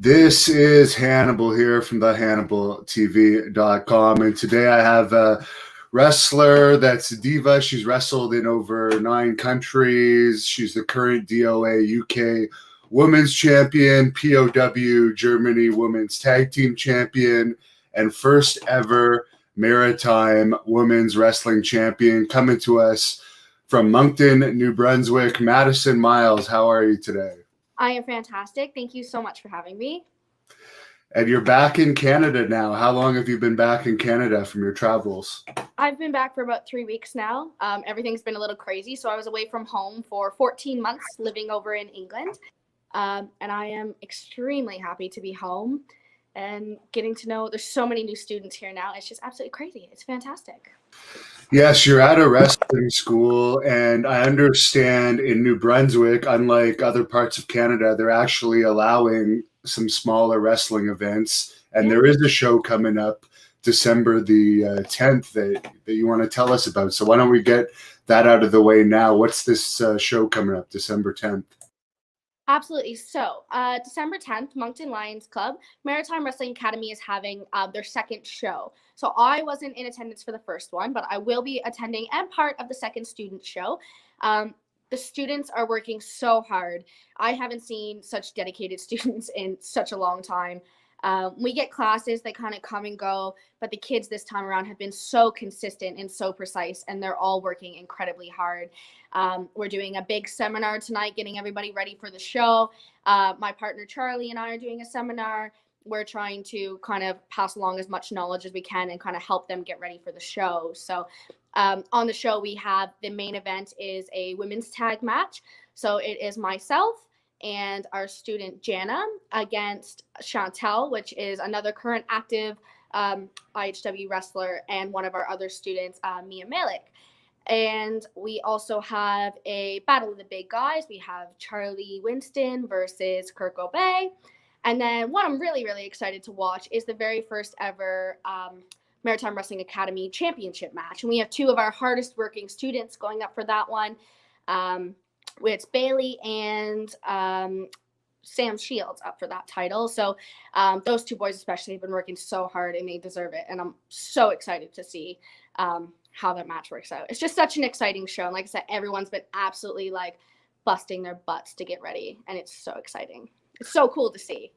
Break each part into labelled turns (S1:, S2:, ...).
S1: This is Hannibal here from the HannibalTV.com, and today I have a wrestler that's a diva. She's wrestled in over 9 countries. She's the current DOA UK Women's Champion, POW Germany Women's Tag Team Champion, and first ever Maritime Women's Wrestling Champion, coming to us from Moncton, New Brunswick. Maddison Miles, how are you today?
S2: I am fantastic. Thank you so much for having me.
S1: And you're back in Canada now. How long have you been back in Canada from your travels?
S2: I've been back for about 3 weeks now. Everything's been a little crazy. So I was away from home for 14 months living over in England. And I am extremely happy to be home and getting to know, there's so many new students here now. It's just absolutely crazy. It's fantastic.
S1: Yes, you're at a wrestling school, and I understand in New Brunswick, unlike other parts of Canada, they're actually allowing some smaller wrestling events. And there is a show coming up December the 10th that you want to tell us about. So why don't we get that out of the way now? What's this show coming up December 10th?
S2: Absolutely. So December 10th, Moncton Lions Club, Maritime Wrestling Academy is having their second show. So I wasn't in attendance for the first one, but I will be attending and part of the second student show. The students are working so hard. I haven't seen such dedicated students in such a long time. We get classes, they kind of come and go, but the kids this time around have been so consistent and so precise, and they're all working incredibly hard. We're doing a big seminar tonight, getting everybody ready for the show. My partner Charlie and I are doing a seminar. We're trying to kind of pass along as much knowledge as we can and kind of help them get ready for the show. So on the show, we have the main event is a women's tag match. So it is myself and our student Jana against Chantel, which is another current active IHW wrestler, and one of our other students, Mia Malik. And we also have a battle of the big guys. We have Charlie Winston versus Kirk Obey. And then what I'm really, really excited to watch is the very first ever Maritime Wrestling Academy championship match. And we have 2 of our hardest working students going up for that one. It's Bailey and Sam Shields up for that title. So those 2 boys especially have been working so hard, and they deserve it. And I'm so excited to see how that match works out. It's just such an exciting show. And like I said, everyone's been absolutely like busting their butts to get ready. And it's so exciting. It's so cool to see.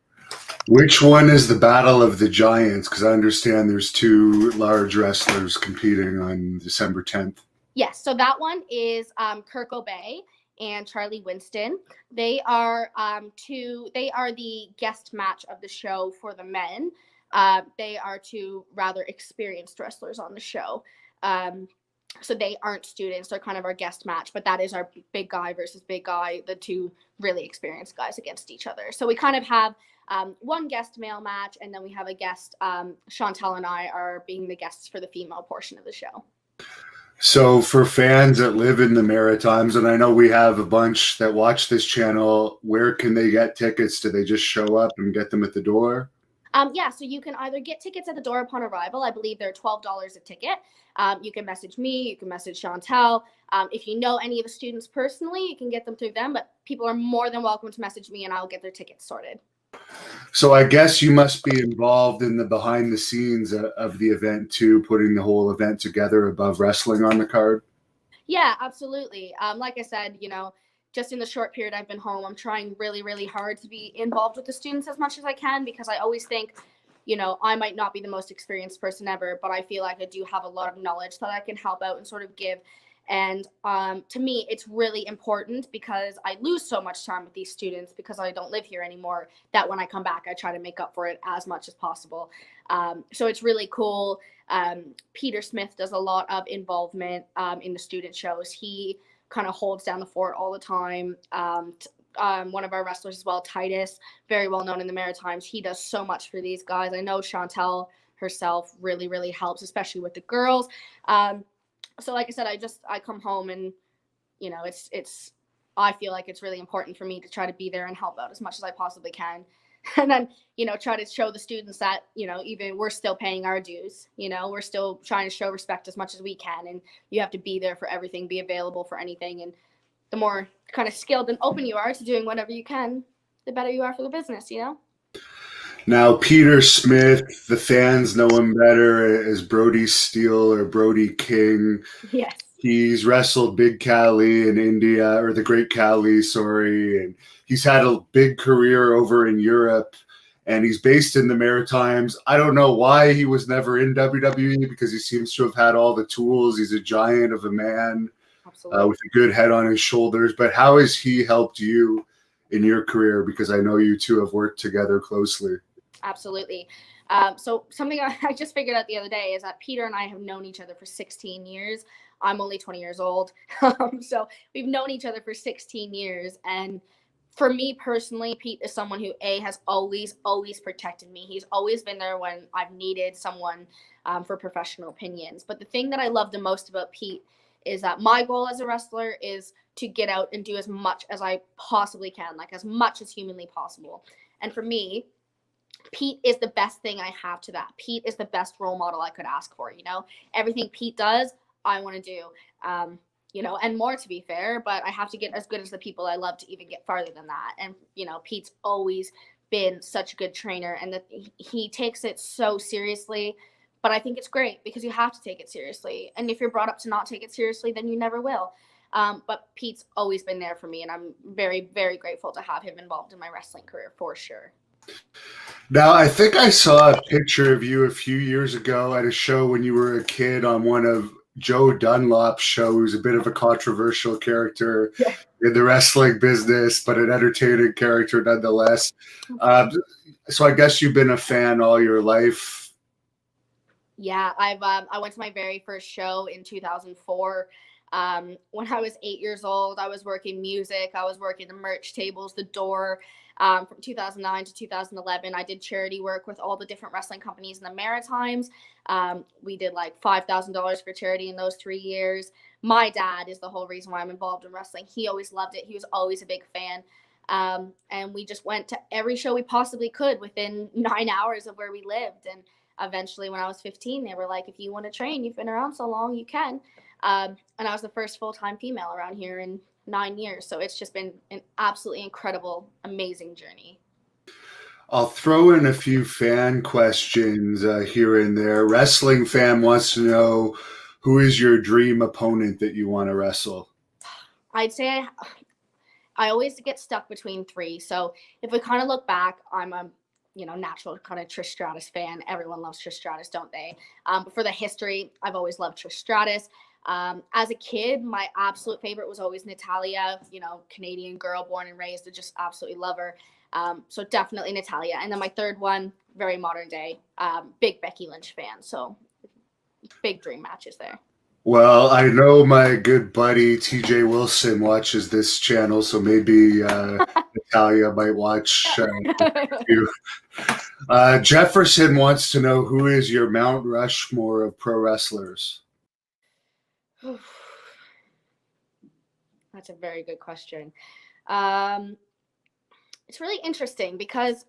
S1: Which one is the Battle of the Giants? Because I understand there's 2 large wrestlers competing on December 10th.
S2: Yes, so that one is Kirk Obey and Charlie Winston. They are they are the guest match of the show for the men. They are 2 rather experienced wrestlers on the show. So they aren't students, they're kind of our guest match, but that is our big guy versus big guy, the 2 really experienced guys against each other. So we kind of have one guest male match, and then we have a guest, Chantel and I are being the guests for the female portion of the show.
S1: So for fans that live in the Maritimes, and I know we have a bunch that watch this channel, where can they get tickets? Do they just show up and get them at the door?
S2: Yeah, so you can either get tickets at the door upon arrival. I believe they're $12 a ticket. You can message me, you can message Chantel. If you know any of the students personally, you can get them through them, but people are more than welcome to message me, and I'll get their tickets sorted.
S1: So I guess you must be involved in the behind the scenes of the event too, putting the whole event together above wrestling on the card.
S2: Yeah, absolutely. Like I said, just in the short period I've been home, I'm trying really, really hard to be involved with the students as much as I can, because I always think, I might not be the most experienced person ever, but I feel like I do have a lot of knowledge that I can help out and sort of give. And to me, it's really important, because I lose so much time with these students because I don't live here anymore, that when I come back, I try to make up for it as much as possible. So it's really cool. Peter Smith does a lot of involvement in the student shows. He kind of holds down the fort all the time. One of our wrestlers as well, Titus, very well known in the Maritimes. He does so much for these guys. I know Chantel herself really, really helps, especially with the girls. So like I said, I come home and, I feel like it's really important for me to try to be there and help out as much as I possibly can. And then, try to show the students that, even we're still paying our dues, we're still trying to show respect as much as we can. And you have to be there for everything, be available for anything. And the more kind of skilled and open you are to doing whatever you can, the better you are for the business,
S1: Now, Peter Smith, the fans know him better as Brody Steele or Brody King.
S2: Yes.
S1: He's wrestled Big Cali in India, or the Great Cali, sorry, and he's had a big career over in Europe, and he's based in the Maritimes. I don't know why he was never in WWE because he seems to have had all the tools. He's a giant of a man with a good head on his shoulders. But how has he helped you in your career? Because I know you two have worked together closely.
S2: Absolutely. So something I just figured out the other day is that Peter and I have known each other for 16 years. I'm only 20 years old. So we've known each other for 16 years. And for me personally, Pete is someone who has always protected me. He's always been there when I've needed someone for professional opinions. But the thing that I love the most about Pete is that my goal as a wrestler is to get out and do as much as I possibly can, like as much as humanly possible. And for me, Pete is the best thing I have to that. Pete is the best role model I could ask for, everything Pete does, I want to do, and more, to be fair, but I have to get as good as the people I love to even get farther than that. And, Pete's always been such a good trainer, and that he takes it so seriously, but I think it's great because you have to take it seriously. And if you're brought up to not take it seriously, then you never will. But Pete's always been there for me, and I'm very, very grateful to have him involved in my wrestling career for sure.
S1: Now, I think I saw a picture of you a few years ago at a show when you were a kid on one of Joe Dunlop's shows, a bit of a controversial character in the wrestling business, but an entertaining character nonetheless. So I guess you've been a fan all your life.
S2: Yeah, I went to my very first show in 2004. When I was 8 years old, I was working music. I was working the merch tables, the door. From 2009 to 2011, I did charity work with all the different wrestling companies in the Maritimes. We did like $5,000 for charity in those 3 years. My dad is the whole reason why I'm involved in wrestling. He always loved it. He was always a big fan. And we just went to every show we possibly could within 9 hours of where we lived. And eventually, when I was 15, they were like, if you want to train, you've been around so long, you can. And I was the first full-time female around here in 9 years. So it's just been an absolutely incredible, amazing journey.
S1: I'll throw in a few fan questions here and there. Wrestling fan wants to know, who is your dream opponent that you want to wrestle?
S2: I'd say I always get stuck between three. So if we kind of look back, I'm a natural kind of Trish Stratus fan. Everyone loves Trish Stratus, don't they? But for the history, I've always loved Trish Stratus. As a kid, my absolute favorite was always Natalya, Canadian girl, born and raised. I just absolutely love her. So definitely Natalya. And then my third one, very modern day, big Becky Lynch fan. So big dream matches there.
S1: Well, I know my good buddy TJ Wilson watches this channel, so maybe Natalya might watch you. Jefferson wants to know, who is your Mount Rushmore of pro wrestlers?
S2: That's a very good question. It's really interesting because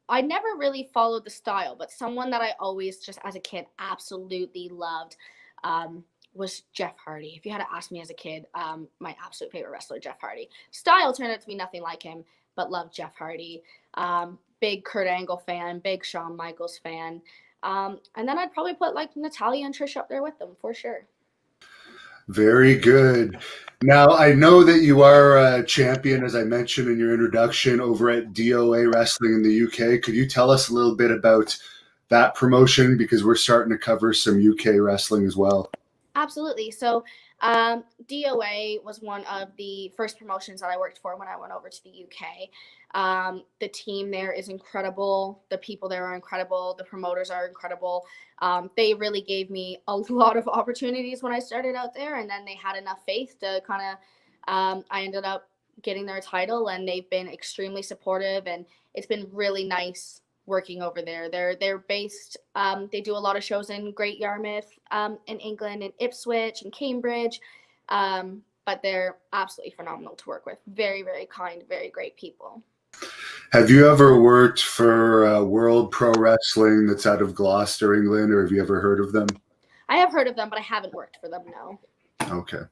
S2: I never really followed the style, but someone that I always just as a kid absolutely loved was Jeff Hardy. If you had to ask me as a kid, my absolute favorite wrestler, Jeff Hardy. Style turned out to be nothing like him, but loved Jeff Hardy. Big Kurt Angle fan, big Shawn Michaels fan. And then I'd probably put like Natalya and Trish up there with them for sure.
S1: Very good. Now, I know that you are a champion, as I mentioned in your introduction, over at DOA Wrestling in the UK. Could you tell us a little bit about that promotion? Because we're starting to cover some UK wrestling as well.
S2: Absolutely. So DOA was one of the first promotions that I worked for when I went over to the UK. The team there is incredible. The people there are incredible. The promoters are incredible. They really gave me a lot of opportunities when I started out there, and then they had enough faith to kind of, I ended up getting their title, and they've been extremely supportive, and it's been really nice working over there. They're based, they do a lot of shows in Great Yarmouth, in England, and Ipswich and Cambridge, but they're absolutely phenomenal to work with. Very, very kind, very great people.
S1: Have you ever worked for World Pro Wrestling that's out of Gloucester, England, or have you ever heard of them?
S2: I have heard of them, but I haven't worked for them, no.
S1: Okay.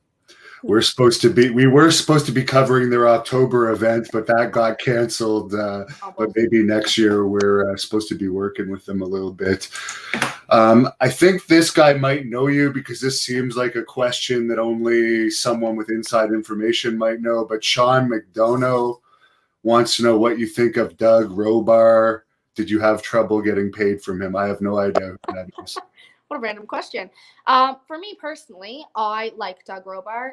S1: we were supposed to be covering their October event, but that got canceled. But maybe next year we're supposed to be working with them a little bit. I think this guy might know you because this seems like a question that only someone with inside information might know. But Sean McDonough wants to know what you think of Doug Robar. Did you have trouble getting paid from him? I have no idea who that is.
S2: What a random question. For me personally, I like Doug Robar.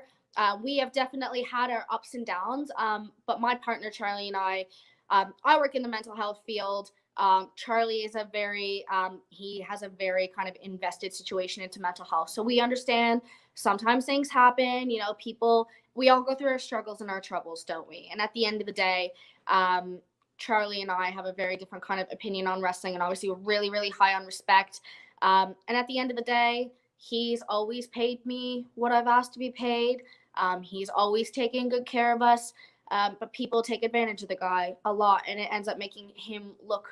S2: We have definitely had our ups and downs, but my partner Charlie and I work in the mental health field. Charlie is he has a very kind of invested situation into mental health. So we understand sometimes things happen, you know, we all go through our struggles and our troubles, don't we? And at the end of the day, Charlie and I have a very different kind of opinion on wrestling, and obviously we're really, really high on respect. And at the end of the day, he's always paid me what I've asked to be paid. He's always taken good care of us. But people take advantage of the guy a lot, and it ends up making him look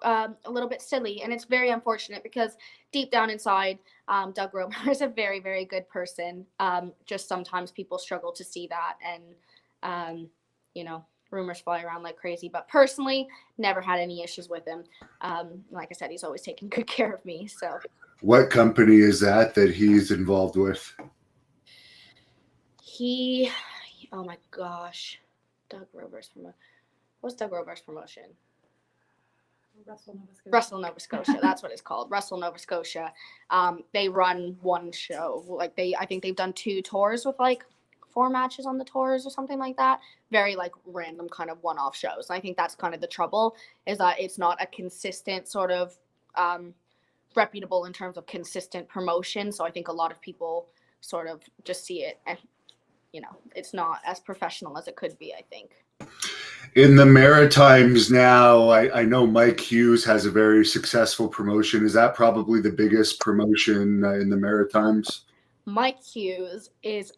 S2: a little bit silly. And it's very unfortunate because deep down inside, Doug Robar is a very, very good person. Just sometimes people struggle to see that, and you know, rumors fly around like crazy. But personally, never had any issues with him. Like I said, he's always taken good care of me. So,
S1: what company is that he's involved with?
S2: Oh my gosh, Doug Robar's promotion. What's Doug Robar's promotion? Wrestle Nova Scotia. That's what it's called. Wrestle Nova Scotia. They run one show. Like I think they've done 2 tours with like 4 matches on the tours or something like that. Very like random kind of one-off shows. And I think that's kind of the trouble, is that it's not a consistent sort of reputable in terms of consistent promotion. So I think a lot of people sort of just see it and, you know, it's not as professional as it could be, I think.
S1: In the Maritimes now, I know Mike Hughes has a very successful promotion. Is that probably the biggest promotion in the Maritimes?
S2: Mike Hughes is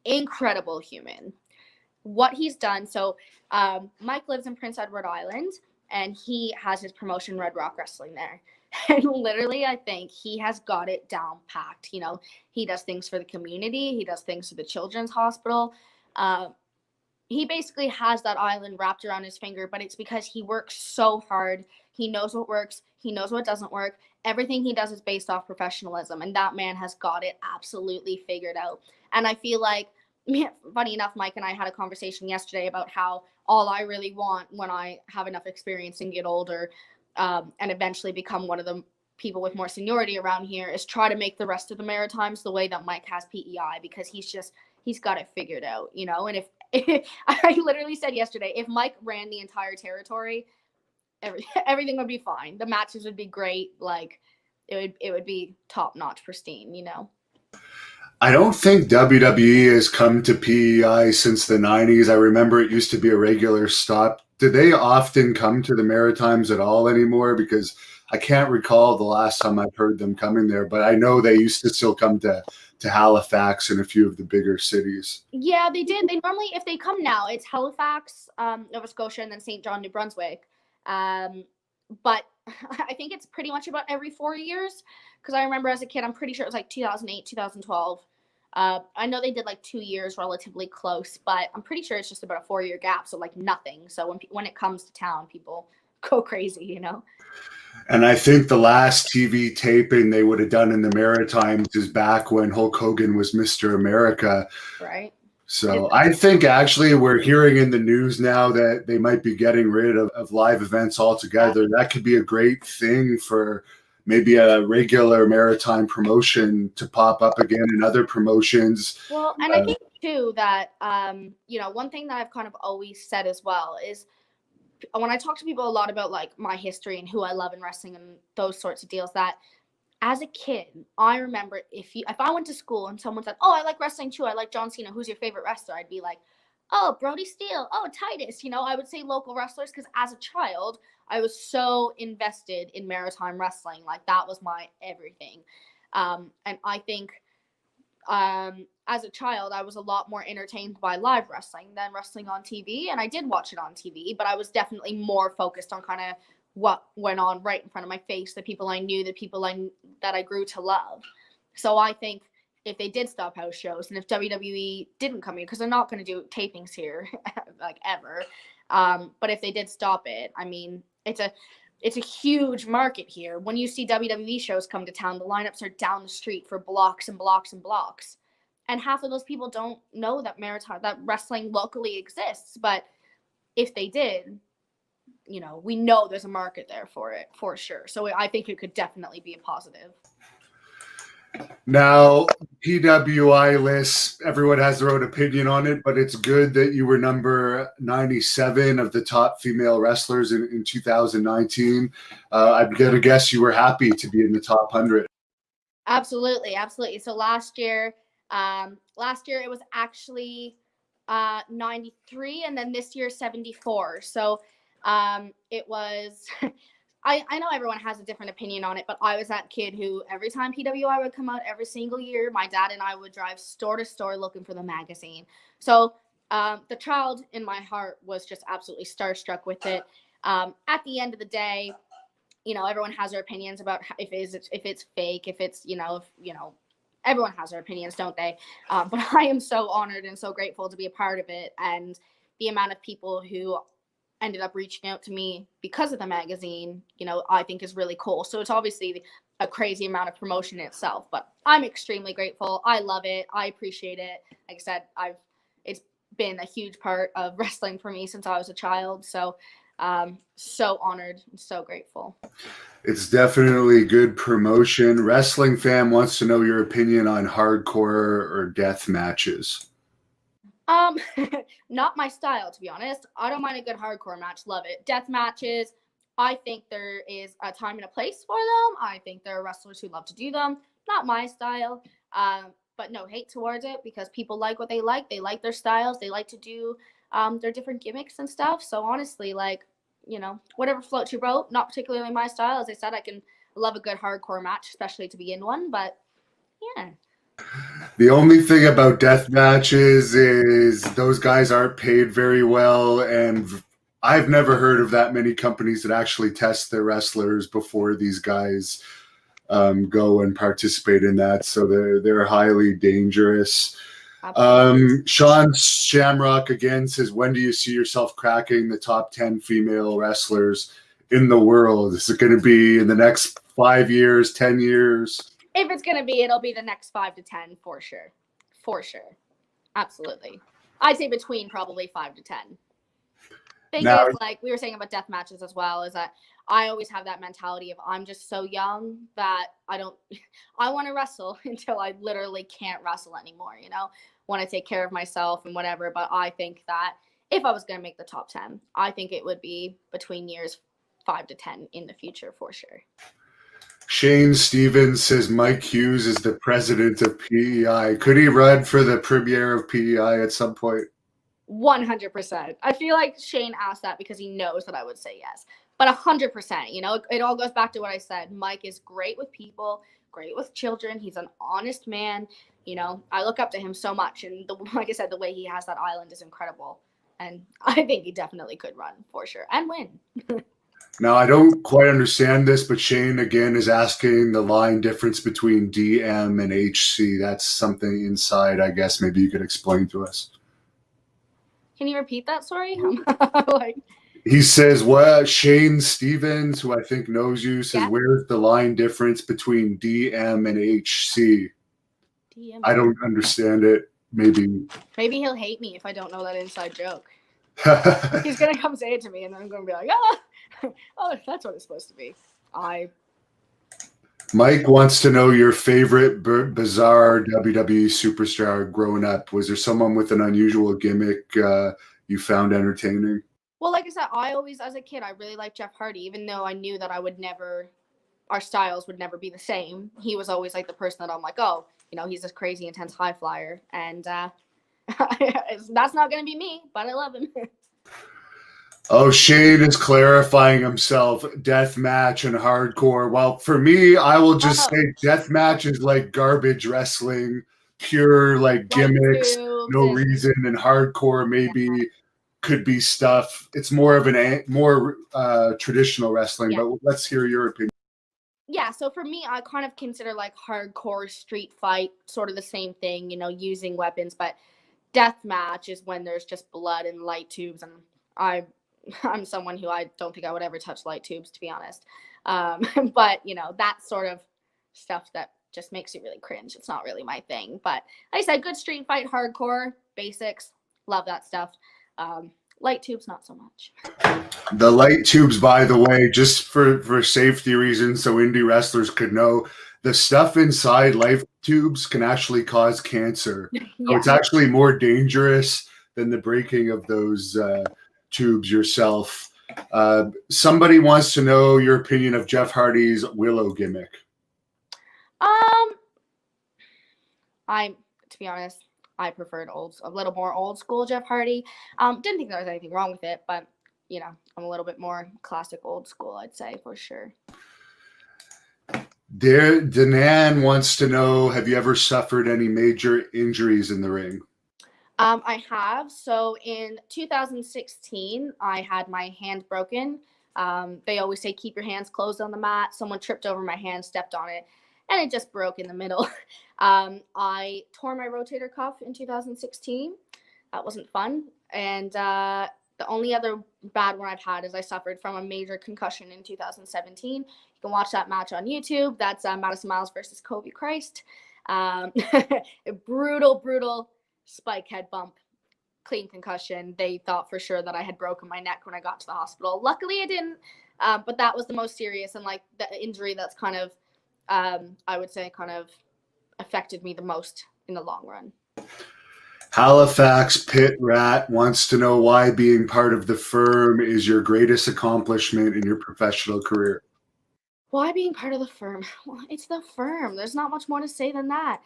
S2: incredible human. What he's done, so Mike lives in Prince Edward Island, and he has his promotion, Red Rock Wrestling, there. And literally, I think he has got it down packed. You know, he does things for the community. He does things for the Children's Hospital. He basically has that island wrapped around his finger, but it's because he works so hard. He knows what works. He knows what doesn't work. Everything he does is based off professionalism, and that man has got it absolutely figured out. And I feel like, funny enough, Mike and I had a conversation yesterday about how all I really want when I have enough experience and get older, and eventually become one of the people with more seniority around here, is try to make the rest of the Maritimes the way that Mike has PEI, because he's got it figured out, you know. And if I literally said yesterday, if Mike ran the entire territory, everything would be fine. The matches would be great. Like it would be top notch, pristine, you know.
S1: I don't think WWE has come to PEI since the 90s. I remember it used to be a regular stop. Do they often come to the Maritimes at all anymore? Because I can't recall the last time I've heard them coming there, but I know they used to still come to Halifax and a few of the bigger cities.
S2: Yeah, they did. They normally, if they come now, it's Halifax, Nova Scotia, and then St. John, New Brunswick. But I think it's pretty much about every 4 years, because I remember as a kid, I'm pretty sure it was like 2008, 2012. I know they did like 2 years relatively close, but I'm pretty sure it's just about a 4-year gap, so like nothing. So when it comes to town, people go crazy, you know.
S1: And I think the last TV taping they would have done in the Maritimes is back when Hulk Hogan was Mr. America.
S2: Right.
S1: So I think actually we're hearing in the news now that they might be getting rid of live events altogether. That could be a great thing for maybe a regular Maritime promotion to pop up again in other promotions.
S2: Well, and I think too that, you know, one thing that I've kind of always said as well is, when I talk to people a lot about like my history and who I love in wrestling and those sorts of deals, that as a kid, I remember if I went to school and someone said, "Oh, I like wrestling too. I like John Cena. Who's your favorite wrestler?" I'd be like, "Oh, Brody Steele. Oh, Titus." You know, I would say local wrestlers, because as a child, I was so invested in Maritime wrestling. Like that was my everything. And I think as a child, I was a lot more entertained by live wrestling than wrestling on TV. And I did watch it on TV, but I was definitely more focused on kind of what went on right in front of my face, the people I knew, that I grew to love. So I think if they did stop house shows and if WWE didn't come here, because they're not going to do tapings here like ever. But if they did stop it, I mean, it's a huge market here. When you see WWE shows come to town, the lineups are down the street for blocks and blocks and blocks. And half of those people don't know that that wrestling locally exists. But if they did, you know, we know there's a market there for it, for sure. So I think it could definitely be a positive.
S1: Now, PWI list, everyone has their own opinion on it, but it's good that you were number 97 of the top female wrestlers in 2019. I'm going to guess you were happy to be in the top 100.
S2: Absolutely, absolutely. So last year it was actually 93, and then this year 74. So it was I know everyone has a different opinion on it, but I was that kid who every time PWI would come out every single year, my dad and I would drive store to store looking for the magazine. So the child in my heart was just absolutely starstruck with it. At the end of the day, you know, everyone has their opinions about if it's fake, if it's, everyone has their opinions, don't they? But I am so honored and so grateful to be a part of it. And the amount of people who ended up reaching out to me because of the magazine, you know, I think is really cool. So it's obviously a crazy amount of promotion in itself, but I'm extremely grateful. I love it. I appreciate it. Like I said, it's been a huge part of wrestling for me since I was a child. So so honored and so grateful.
S1: It's definitely good promotion. Wrestling Fan wants to know your opinion on hardcore or death matches.
S2: Not my style, to be honest. I don't mind a good hardcore match. Love it. Death matches, I think there is a time and a place for them. I think there are wrestlers who love to do them. Not my style. But no hate towards it because people like what they like. They like their styles. They like to do their different gimmicks and stuff. So honestly, like, you know, whatever floats your boat. Not particularly my style. As I said, I can love a good hardcore match, especially to be in one. But yeah.
S1: The only thing about death matches is those guys aren't paid very well, and I've never heard of that many companies that actually test their wrestlers before these guys go and participate in that. So they're highly dangerous. Sean Shamrock again says, when do you see yourself cracking the top 10 female wrestlers in the world? Is it going to be in the next 5 years, 10 years?
S2: If it's going to be, it'll be the next 5 to 10 for sure. For sure. Absolutely. I'd say between probably 5 to 10. Thing is, like we were saying about death matches as well, is that I always have that mentality of I'm just so young that I want to wrestle until I literally can't wrestle anymore, you know, want to take care of myself and whatever. But I think that if I was going to make the top 10, I think it would be between years 5 to 10 in the future for sure.
S1: Shane Stevens says Mike Hughes is the president of PEI. Could he run for the premiere of PEI at some point?
S2: 100%. I feel like Shane asked that because he knows that I would say yes. But 100%, you know, it all goes back to what I said. Mike is great with people, great with children. He's an honest man. You know, I look up to him so much. And like I said, the way he has that island is incredible. And I think he definitely could run for sure and win.
S1: Now, I don't quite understand this, but Shane, again, is asking the line difference between DM and HC. That's something inside, I guess. Maybe you could explain to us.
S2: Can you repeat that? Sorry?
S1: He says, well, Shane Stevens, who I think knows you, says, where's the line difference between DM and HC? DM. I don't understand it. Maybe
S2: he'll hate me if I don't know that inside joke. He's going to come say it to me, and then I'm going to be like, oh, that's what it's supposed to be.
S1: Mike wants to know your favorite bizarre WWE superstar growing up. Was there someone with an unusual gimmick you found entertaining?
S2: Well, like I said, I always, as a kid, I really liked Jeff Hardy, even though I knew that our styles would never be the same. He was always like the person that I'm like, oh, you know, he's this crazy, intense high flyer. And that's not going to be me, but I love him.
S1: Oh, Shane is clarifying himself. Death match and hardcore. Well, for me, I will just say death match is like garbage wrestling, pure like gimmicks, no reason, and hardcore maybe could be stuff. It's more of more traditional wrestling. But let's hear your opinion.
S2: Yeah, so for me, I kind of consider like hardcore street fight sort of the same thing, using weapons, but death match is when there's just blood and light tubes, and I I'm someone who I don't think I would ever touch light tubes, to be honest. But that sort of stuff that just makes you really cringe. It's not really my thing. But like I said, good street fight, hardcore, basics, love that stuff. Light tubes, not so much.
S1: The light tubes, by the way, just for safety reasons, so indie wrestlers could know, the stuff inside light tubes can actually cause cancer. So
S2: Yeah.
S1: it's actually more dangerous than the breaking of those tubes yourself. Somebody wants to know your opinion of Jeff Hardy's Willow gimmick.
S2: To be honest, I preferred a little more old school Jeff Hardy. Didn't think there was anything wrong with it, but I'm a little bit more classic old school, I'd say, for sure.
S1: Danan wants to know, have you ever suffered any major injuries in the ring?
S2: I have. So in 2016, I had my hand broken. They always say keep your hands closed on the mat. Someone tripped over my hand, stepped on it, and it just broke in the middle. I tore my rotator cuff in 2016. That wasn't fun. And the only other bad one I've had is I suffered from a major concussion in 2017. You can watch that match on YouTube. That's Maddison Miles versus Kobe Christ. A brutal spike head bump, clean concussion. They thought for sure that I had broken my neck when I got to the hospital. Luckily I didn't, but that was the most serious and like the injury that's kind of I would say kind of affected me the most in the long run.
S1: Halifax Pit Rat wants to know why being part of the firm is your greatest accomplishment in your professional career.
S2: Why being part of the firm? Well, it's the firm. There's not much more to say than that.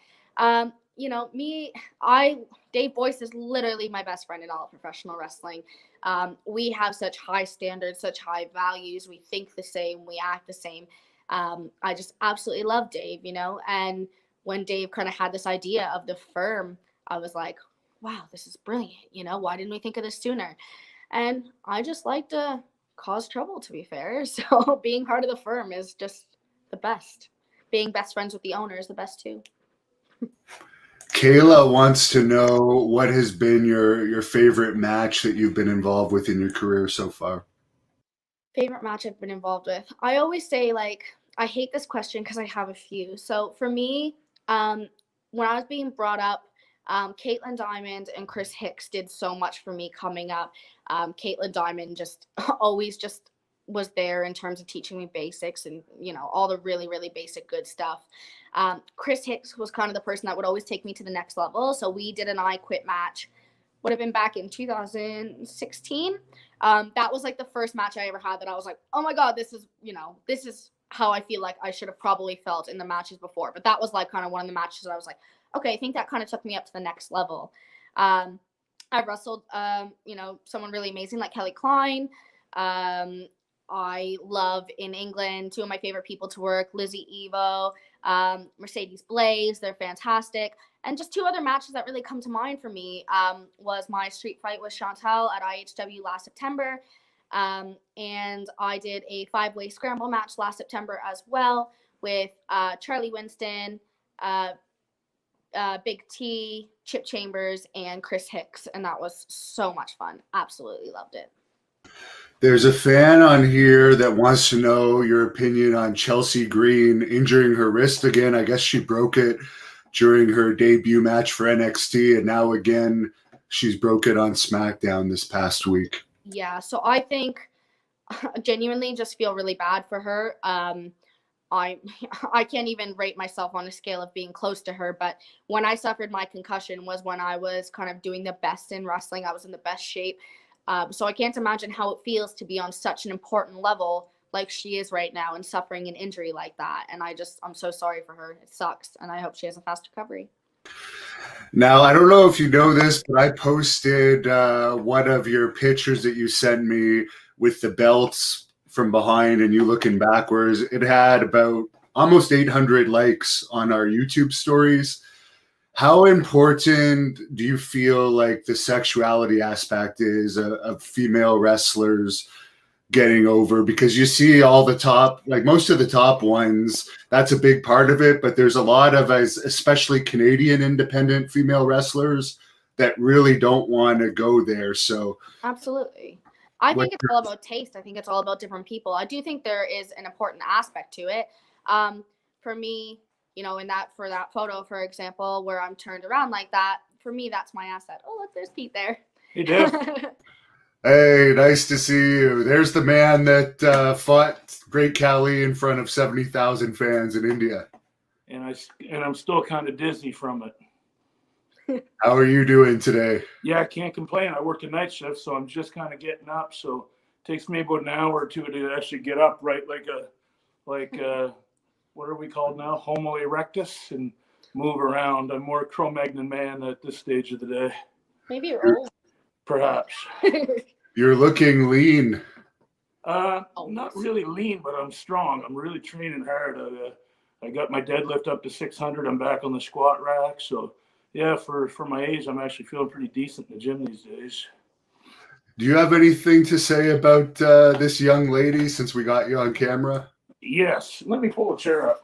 S2: Dave Boyce is literally my best friend in all of professional wrestling. We have such high standards, such high values. We think the same, we act the same. I just absolutely love Dave, and when Dave kind of had this idea of the firm, I was like, wow, this is brilliant. Why didn't we think of this sooner? And I just like to cause trouble, to be fair. So being part of the firm is just the best. Being best friends with the owner is the best too.
S1: Kayla wants to know what has been your favorite match that you've been involved with in your career so far.
S2: Favorite match I've been involved with. I always say, I hate this question because I have a few. So for me, when I was being brought up, Caitlin Diamond and Chris Hicks did so much for me coming up. Caitlin Diamond just always just was there in terms of teaching me basics and, all the really, really basic good stuff. Chris Hicks was kind of the person that would always take me to the next level. So we did an I Quit match, would have been back in 2016. That was like the first match I ever had that I was like, oh my God, this is how I feel like I should have probably felt in the matches before. But that was like kind of one of the matches that I was like, okay, I think that kind of took me up to the next level. I wrestled, someone really amazing like Kelly Klein. I love in England, two of my favorite people to work, Lizzie Evo, Mercedes Blaze. They're fantastic. And just two other matches that really come to mind for me was my street fight with Chantal at IHW last September. And I did a 5-way scramble match last September as well with Charlie Winston, Big T, Chip Chambers, and Chris Hicks. And that was so much fun. Absolutely loved it.
S1: There's a fan on here that wants to know your opinion on Chelsea Green injuring her wrist again. I guess she broke it during her debut match for NXT, and now again she's broke it on SmackDown this past week.
S2: Yeah, so I think genuinely just feel really bad for her. I can't even rate myself on a scale of being close to her, but when I suffered my concussion was when I was kind of doing the best in wrestling. I was in the best shape. So I can't imagine how it feels to be on such an important level like she is right now and suffering an injury like that. And I'm so sorry for her. It sucks. And I hope she has a fast recovery.
S1: Now, I don't know if you know this, but I posted one of your pictures that you sent me with the belts from behind and you looking backwards. It had about almost 800 likes on our YouTube stories. How important do you feel like the sexuality aspect is of female wrestlers getting over? Because you see all the top, like most of the top ones, that's a big part of it. But there's a lot of, especially Canadian independent female wrestlers that really don't want to go there. So
S2: absolutely. I think it's all about taste. I think it's all about different people. I do think there is an important aspect to it. For me, you know, for that photo, for example, where I'm turned around like that, for me, that's my asset. Oh, look, there's Pete there.
S3: Hey, Dave.
S1: Hey, nice to see you. There's the man that fought Great Khali in front of 70,000 fans in India.
S3: And I'm still kind of dizzy from it.
S1: How are you doing today?
S3: Yeah, I can't complain. I work a night shift, so I'm just kind of getting up. So it takes me about an hour or two to actually get up, right? Like what are we called now? Homo erectus, and move around. I'm more Cro-Magnon man at this stage of the day.
S2: Maybe you're old.
S3: Perhaps.
S1: You're looking lean.
S3: Not really lean, but I'm strong. I'm really training hard. I got my deadlift up to 600. I'm back on the squat rack. So yeah, for my age, I'm actually feeling pretty decent in the gym these days.
S1: Do you have anything to say about this young lady since we got you on camera?
S3: Yes. Let me pull a chair up.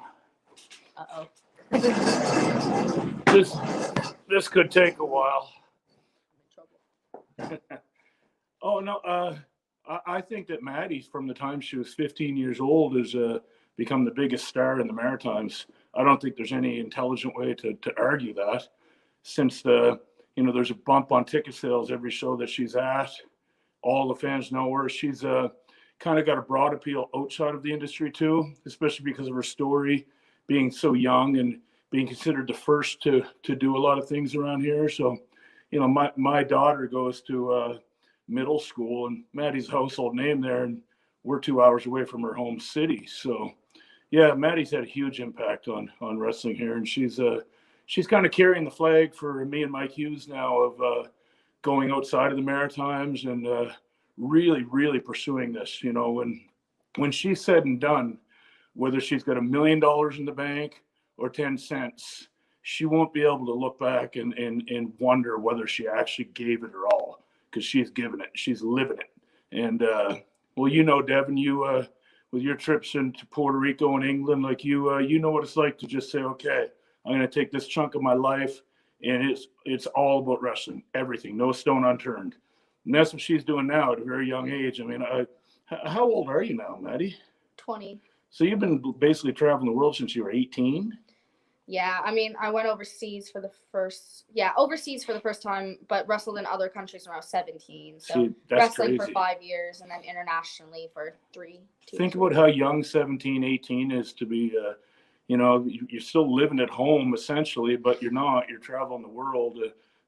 S2: Uh-oh.
S3: This could take a while. Oh, no. I think that Maddie, from the time she was 15 years old, has become the biggest star in the Maritimes. I don't think there's any intelligent way to argue that. Since there's a bump on ticket sales every show that she's at. All the fans know her. She's kind of got a broad appeal outside of the industry too, especially because of her story, being so young and being considered the first to do a lot of things around here. So, you know, my daughter goes to middle school, and Maddie's a household name there, and we're 2 hours away from her home city. So, yeah, Maddie's had a huge impact on wrestling here, and she's kind of carrying the flag for me and Mike Hughes now of going outside of the Maritimes and really, really pursuing this. You know, when she's said and done, whether she's got $1 million in the bank or 10 cents, she won't be able to look back and wonder whether she actually gave it her all, because she's given it, she's living it. And well, you know, Devin, you with your trips into Puerto Rico and England, like you know what it's like to just say, okay, I'm going to take this chunk of my life, and it's all about wrestling, everything, no stone unturned. And that's what she's doing now at a very young age. I mean, how old are you now, Maddie?
S2: 20.
S3: So you've been basically traveling the world since you were 18?
S2: Yeah, I mean, I went overseas for the first time, but wrestled in other countries when I was 17. So
S3: see,
S2: wrestling
S3: crazy.
S2: For 5 years and then internationally for 3.
S3: Think about how young 17, 18 is to be, you know, you're still living at home essentially, but you're not. You're traveling the world.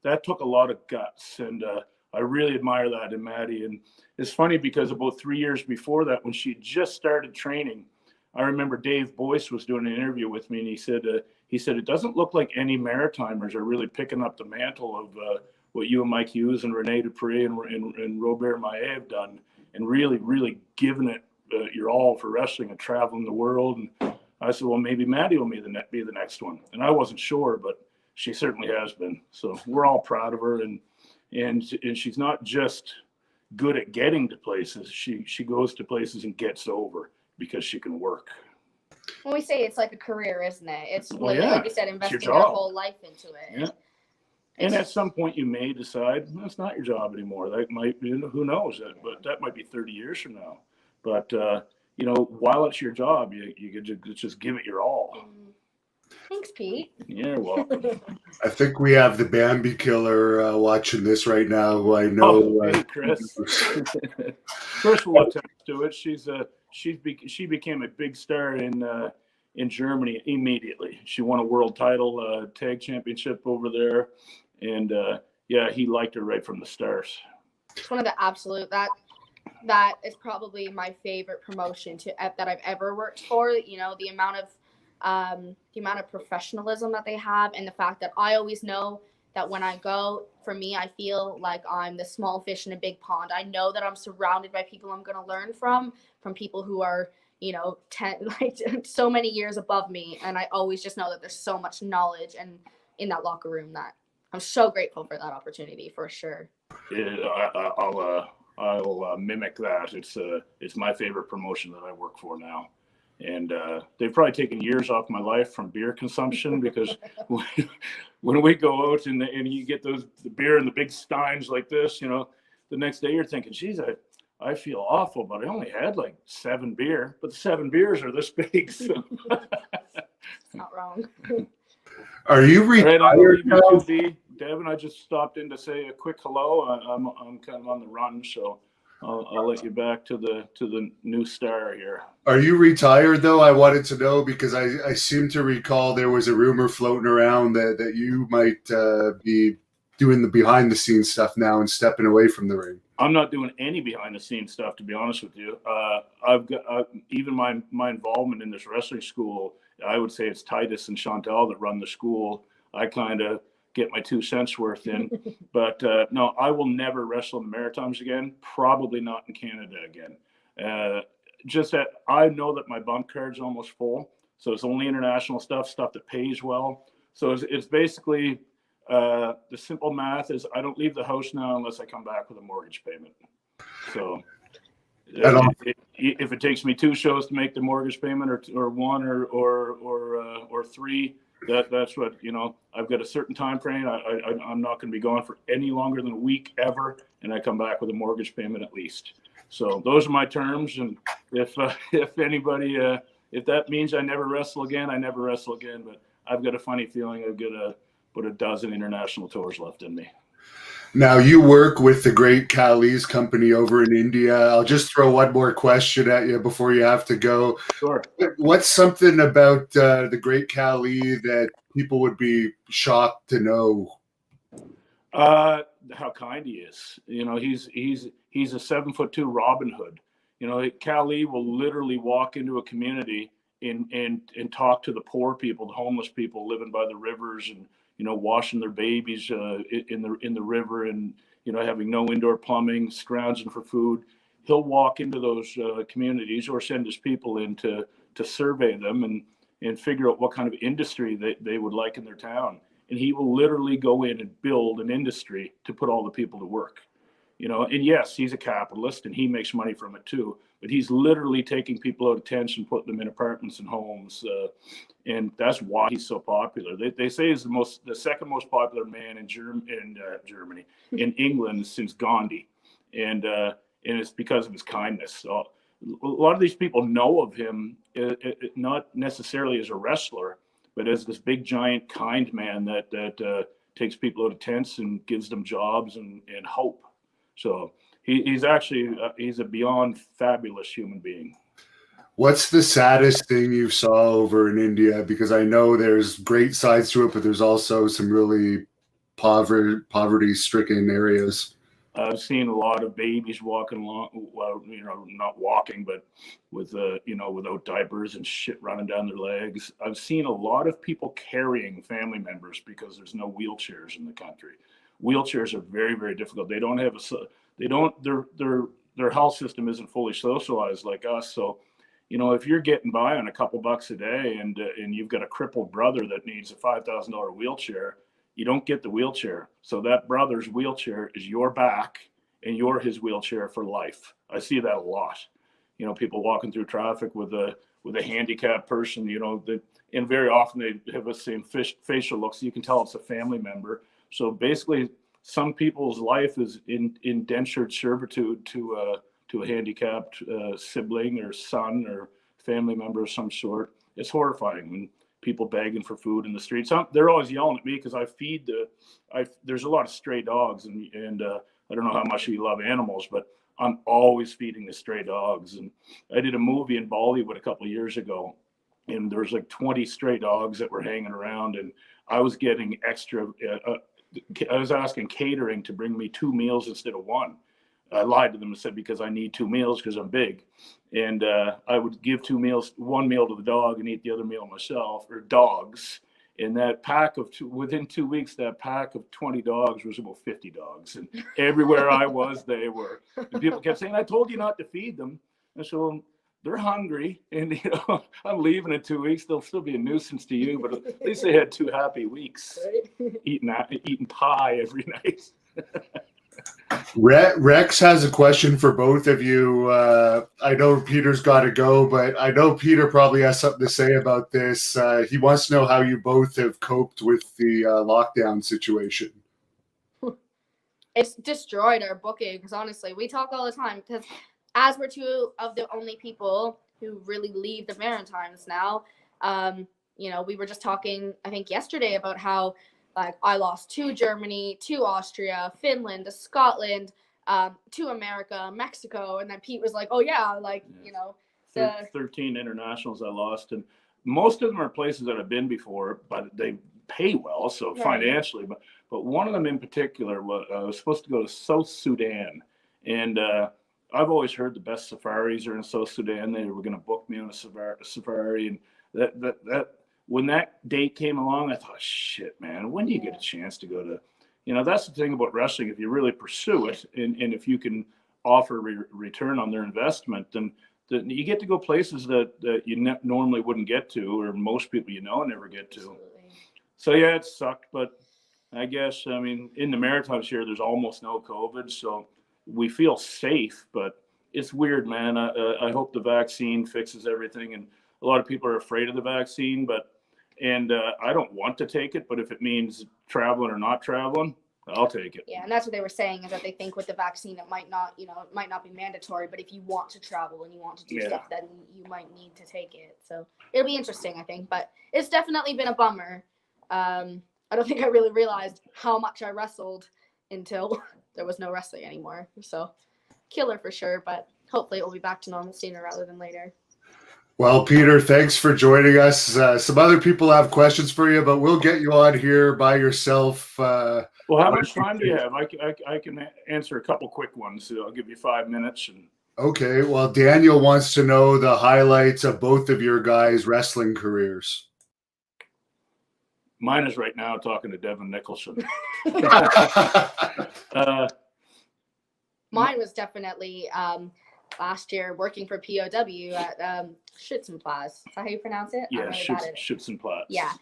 S3: That took a lot of guts, and I really admire that in Maddie. And it's funny because about 3 years before that, when she just started training, I remember Dave Boyce was doing an interview with me, and he said it doesn't look like any Maritimers are really picking up the mantle of what you and Mike Hughes and Rene Dupree and Robert Maillet have done, and really, really giving it your all for wrestling and traveling the world. And I said, well, maybe Maddie will be the next one. And I wasn't sure, but she certainly has been. So we're all proud of her, and she's not just good at getting to places. She goes to places and gets over because she can work.
S2: When we say it's like a career, isn't it? It's like you said, investing their whole life into it.
S3: Yeah. And at some point you may decide that's not your job anymore. That might be, who knows, but that might be 30 years from now. But, you know, while it's your job, you could just give it your all.
S2: Thanks, Pete.
S3: You're welcome.
S1: I think we have the Bambi Killer watching this right now, who I know.
S3: Hey, Chris. First, we'll attest to it. She became a big star in Germany immediately. She won a world title tag championship over there, and yeah, he liked her right from the start.
S2: It's one of the absolute that is probably my favorite promotion that I've ever worked for. You know, the amount of professionalism that they have, and the fact that I always know that when I go, for me, I feel like I'm the small fish in a big pond. I know that I'm surrounded by people I'm going to learn from people who are, you know, so many years above me. And I always just know that there's so much knowledge and in that locker room that I'm so grateful for that opportunity, for sure.
S3: Yeah, I'll mimic that. It's my favorite promotion that I work for now. And they've probably taken years off my life from beer consumption because when we go out and you get the beer in the big steins like this, you know, the next day you're thinking, geez, I feel awful, but I only had like 7 beer, but the 7 beers are this big. So.
S2: Not wrong.
S1: Are you retired now?
S3: Devin, I just stopped in to say a quick hello. I'm kind of on the run, so I'll let you back to the new star here.
S1: Are you retired though? I wanted to know because I seem to recall there was a rumor floating around that you might be doing the behind the scenes stuff now and stepping away from the ring.
S3: I'm not doing any behind the scenes stuff, to be honest with you. I've got even my involvement in this wrestling school. I would say it's Titus and Chantal that run the school. I kind of get my 2 cents worth in, but no, I will never wrestle in the Maritimes again. Probably not in Canada again. Just that I know that my bump card's almost full, so it's only international stuff that pays well. So it's basically the simple math is I don't leave the house now unless I come back with a mortgage payment. So if it takes me 2 shows to make the mortgage payment, or 1 or 3. That's what, you know, I've got a certain time frame. I'm not going to be gone for any longer than a week ever, and I come back with a mortgage payment at least. So those are my terms, and if anybody, if that means I never wrestle again, I never wrestle again. But I've got a funny feeling I've got about a dozen international tours left in me.
S1: Now you work with the great Cali's company over in India. I'll just throw one more question at you before you have to go.
S3: Sure.
S1: What's something about the great Cali that people would be shocked to know?
S3: How kind he is. You know, he's a 7'2" Robin Hood. You know, Cali will literally walk into a community and talk to the poor people, the homeless people living by the rivers, and you know, washing their babies in the river, and you know, having no indoor plumbing, scrounging for food. He'll walk into those communities or send his people in to survey them and figure out what kind of industry they would like in their town. And he will literally go in and build an industry to put all the people to work. You know, and yes, he's a capitalist and he makes money from it too, but he's literally taking people out of tents and putting them in apartments and homes. And that's why he's so popular. They say he's the second most popular man in Germany, in England since Gandhi. And it's because of his kindness. So a lot of these people know of him, not necessarily as a wrestler, but as this big, giant, kind man that takes people out of tents and gives them jobs and hope. So he's actually he's a beyond fabulous human being.
S1: What's the saddest thing you saw over in India? Because I know there's great sides to it, but there's also some really poverty-stricken areas.
S3: I've seen a lot of babies walking along, well, you know, not walking, but with you know, without diapers and shit running down their legs. I've seen a lot of people carrying family members because there's no wheelchairs in the country. Wheelchairs are very, very difficult. They don't have their health system isn't fully socialized like us. So, you know, if you're getting by on a couple bucks a day and you've got a crippled brother that needs a $5,000 wheelchair, you don't get the wheelchair. So that brother's wheelchair is your back and you're his wheelchair for life. I see that a lot. You know, people walking through traffic with a handicapped person, you know, and very often they have the same facial looks. So you can tell it's a family member. So basically, some people's life is in indentured servitude to a handicapped sibling or son or family member of some sort. It's horrifying when people begging for food in the streets. They're always yelling at me because I feed there's a lot of stray dogs, and I don't know how much you love animals, but I'm always feeding the stray dogs. And I did a movie in Bollywood a couple of years ago, and there was like 20 stray dogs that were hanging around, and I was getting extra. I was asking catering to bring me 2 meals instead of 1. I lied to them and said because I need 2 meals because I'm big, and I would give 2 meals, 1 meal to the dog and eat the other meal myself, or dogs. And that pack of within 2 weeks, that pack of 20 dogs was about 50 dogs, and everywhere I was, they were. And people kept saying, "I told you not to feed them." And so they're hungry, and you know, I'm leaving in 2 weeks. They'll still be a nuisance to you, but at least they had 2 happy weeks, eating pie every night.
S1: Rex has a question for both of you. I know Peter's got to go, but I know Peter probably has something to say about this. He wants to know how you both have coped with the lockdown situation.
S2: It's destroyed our booking because honestly, we talk all the time because as we're two of the only people who really leave the Maritimes now, we were just talking, I think yesterday about how like I lost to Germany, to Austria, Finland, to Scotland, to America, Mexico, and then Pete was like, "Oh yeah, the
S3: 13 internationals I lost, and most of them are places that I've been before, but they pay well, so
S2: Right.
S3: financially. But one of them in particular was supposed to go to South Sudan, and I've always heard the best safaris are in South Sudan. They were going to book me on a safari, and that when that date came along, I thought, shit, man, when do you get a chance to go to? That's the thing about wrestling. If you really pursue it, and if you can offer return on their investment, then you get to go places that you normally wouldn't get to, or most people never get to.
S2: Absolutely.
S3: So yeah, it sucked, but I guess in the Maritimes here, there's almost no COVID, so we feel safe. But it's weird, man. I hope the vaccine fixes everything, and a lot of people are afraid of the vaccine, and I don't want to take it, but if it means traveling or not traveling, I'll take it.
S2: Yeah, and that's what they were saying is that they think with the vaccine it might not be mandatory, but if you want to travel and you want to do stuff, then you might need to take it. So it'll be interesting, I think, but it's definitely been a bummer. I don't think I really realized how much I wrestled until there was no wrestling anymore. So killer for sure, but hopefully it will be back to normal sooner rather than later.
S1: Well, Peter, thanks for joining us. Some other people have questions for you, but we'll get you on here by yourself.
S3: Well, how much time do you have? I can answer a couple quick ones. So I'll give you 5 minutes.
S1: Okay. Well, Daniel wants to know the highlights of both of your guys' wrestling careers.
S3: Mine is right now talking to Devin Nicholson.
S2: Mine was definitely last year working for POW at Schützenplatz. Is that how you pronounce it?
S3: Yeah, Schützenplatz.
S2: Yeah.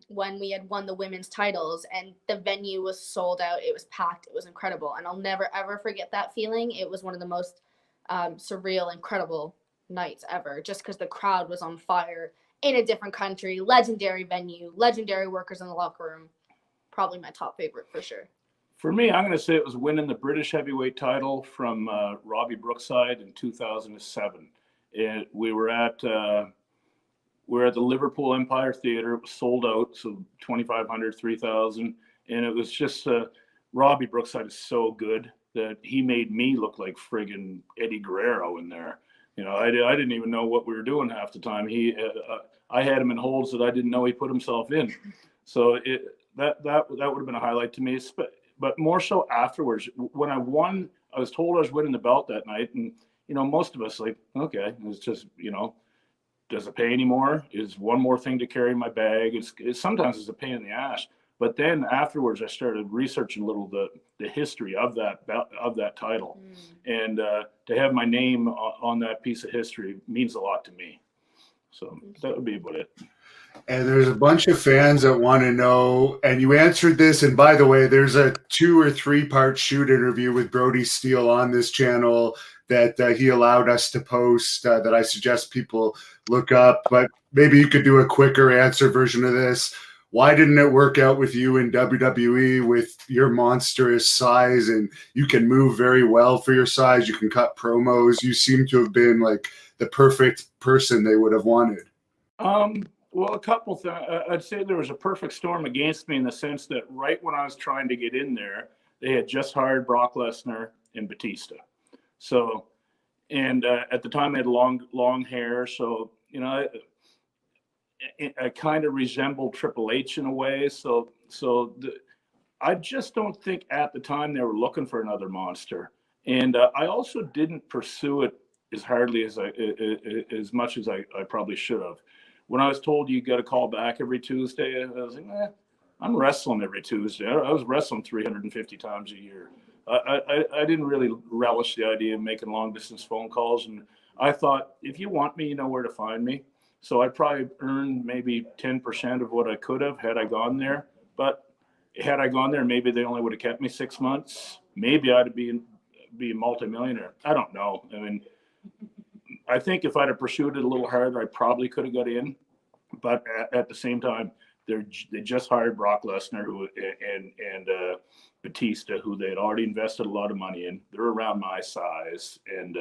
S2: When we had won the women's titles and the venue was sold out, it was packed, it was incredible. And I'll never, ever forget that feeling. It was one of the most surreal, incredible nights ever, just because the crowd was on fire in a different country, legendary venue, legendary workers in the locker room. Probably my top favorite for sure.
S3: For me, I'm going to say it was winning the British heavyweight title from Robbie Brookside in 2007. We were at the Liverpool Empire Theatre. It was sold out, so 2,500, 3,000, and it was just Robbie Brookside is so good that he made me look like friggin' Eddie Guerrero in there. I didn't even know what we were doing half the time. I had him in holds that I didn't know he put himself in. So that would have been a highlight to me. But more so afterwards, when I won, I was told I was winning the belt that night, and most of us like, okay, it's just does it pay anymore? Is one more thing to carry my bag? It's sometimes it's a pain in the ass. But then afterwards, I started researching a little the history of that title, and to have my name on that piece of history means a lot to me. So that would be about it.
S1: And there's a bunch of fans that want to know, and you answered this. And by the way, there's a 2 or 3 part shoot interview with Brody Steele on this channel that he allowed us to post that I suggest people look up. But maybe you could do a quicker answer version of this. Why didn't it work out with you in WWE with your monstrous size? And you can move very well for your size. You can cut promos. You seem to have been like the perfect person they would have wanted.
S3: Well, a couple things. I'd say there was a perfect storm against me in the sense that right when I was trying to get in there, they had just hired Brock Lesnar and Batista. So, and at the time I had long hair. So, I kind of resembled Triple H in a way. I just don't think at the time they were looking for another monster. And I also didn't pursue it as much as I probably should have. When I was told you got to call back every Tuesday, I was like, I'm wrestling every Tuesday. I was wrestling 350 times a year. I didn't really relish the idea of making long distance phone calls. And I thought, if you want me, you know where to find me. So I probably earned maybe 10% of what I could have had I gone there. But had I gone there, maybe they only would have kept me 6 months, maybe I'd be a multimillionaire. I don't know. I mean, I think if I'd have pursued it a little harder, I probably could have got in. But at the same time, they just hired Brock Lesnar and Batista, who they had already invested a lot of money in. They're around my size, and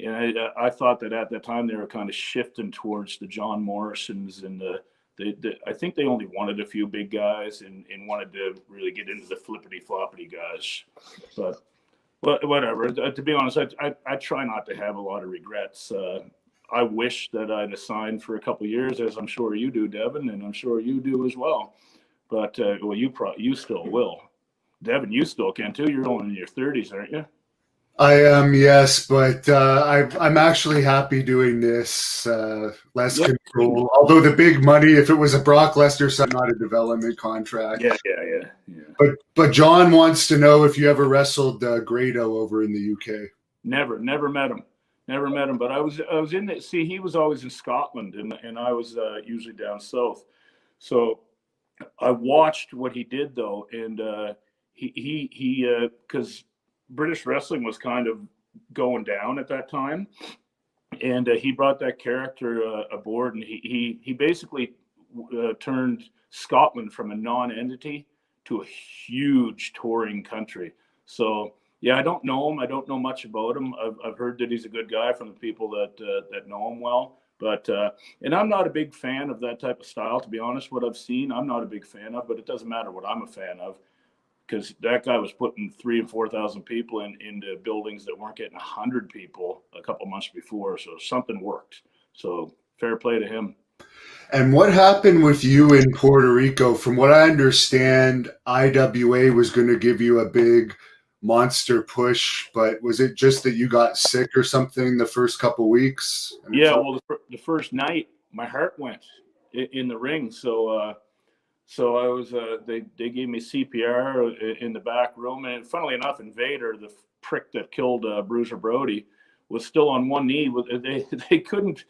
S3: I thought that at that time they were kind of shifting towards the John Morrisons, and I think they only wanted a few big guys and wanted to really get into the flippity floppity guys. But whatever. To be honest, I try not to have a lot of regrets. I wish that I'd have signed for a couple of years, as I'm sure you do, Devin, and I'm sure you do as well. But well, you still will, Devin. You still can too. You're only in your 30s, aren't you?
S1: I am, yes, but I'm actually happy doing this. Less control. Although the big money, if it was a Brock Lesnar, so not a development contract.
S3: Yeah.
S1: But John wants to know if you ever wrestled Grado over in the UK.
S3: Never met him. But I was in the, see, he was always in Scotland, and I was usually down south. So I watched what he did though, and he because British wrestling was kind of going down at that time, and he brought that character aboard, and he basically turned Scotland from a non-entity to a huge touring country. So yeah, I don't know him. I don't know much about him. I've heard that he's a good guy from the people that know him well. But and I'm not a big fan of that type of style, to be honest. What I've seen, I'm not a big fan of. But it doesn't matter what I'm a fan of, because that guy was putting 3,000 and 4,000 people into buildings that weren't getting 100 people a couple months before. So something worked. So fair play to him.
S1: And what happened with you in Puerto Rico? From what I understand, IWA was going to give you a big monster push, but was it just that you got sick or something the first couple weeks?
S3: Yeah, well, the first night, my heart went in the ring. So I was, they gave me CPR in the back room. And funnily enough, Invader, the prick that killed Bruiser Brody, was still on one knee. They couldn't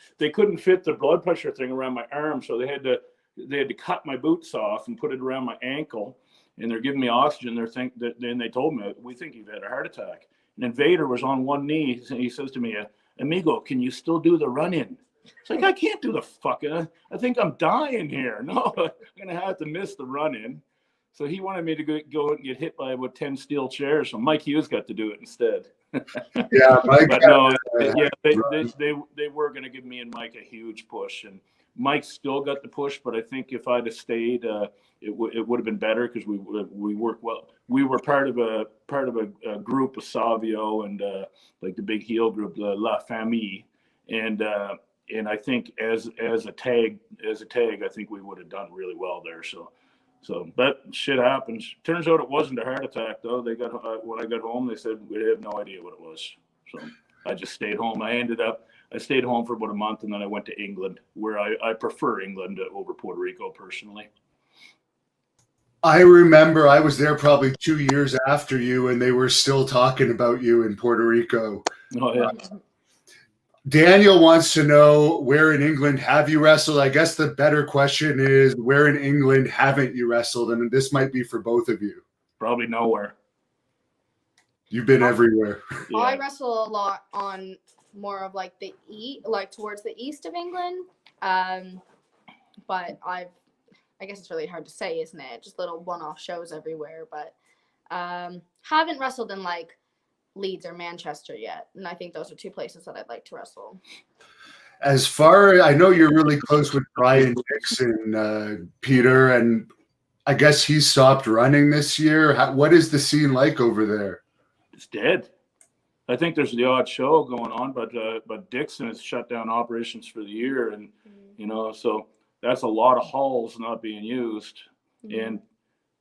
S3: fit the blood pressure thing around my arm. So they had to cut my boots off and put it around my ankle. And they're giving me oxygen. Then they told me, we think you've had a heart attack. And Invader was on one knee. He says to me, amigo, can you still do the run-in? It's like, I can't do the fucking, I think I'm dying here. No, I'm going to have to miss the run-in. So he wanted me to go and get hit by with 10 steel chairs. So Mike Hughes got to do it instead.
S1: Yeah, Mike.
S3: But no, they were going to give me and Mike a huge push. And Mike still got the push, but I think if I'd have stayed, it would have been better, because we worked well. We were part of a group of Savio and like the big heel group, La Famille, and I think as a tag, I think we would have done really well there. So, but shit happens. Turns out it wasn't a heart attack though. They got when I got home, they said we have no idea what it was. So I just stayed home. I stayed home for about a month, and then I went to England, where I prefer England over Puerto Rico personally.
S1: I remember I was there probably 2 years after you, and they were still talking about you in Puerto Rico.
S3: Oh, yeah.
S1: Daniel wants to know, where in England have you wrestled? I guess the better question is, where in England haven't you wrestled? And this might be for both of you.
S3: Probably nowhere.
S1: You've been everywhere.
S2: Yeah. I wrestle a lot on more of like towards the east of England. But I guess it's really hard to say, isn't it? Just little one-off shows everywhere. But haven't wrestled in like Leeds or Manchester yet. And I think those are two places that I'd like to wrestle.
S1: As far, I know you're really close with Brian Dixon, Peter, and I guess he stopped running this year. What is the scene like over there?
S3: It's dead. I think there's the odd show going on, but Dixon has shut down operations for the year, and so that's a lot of halls not being used, and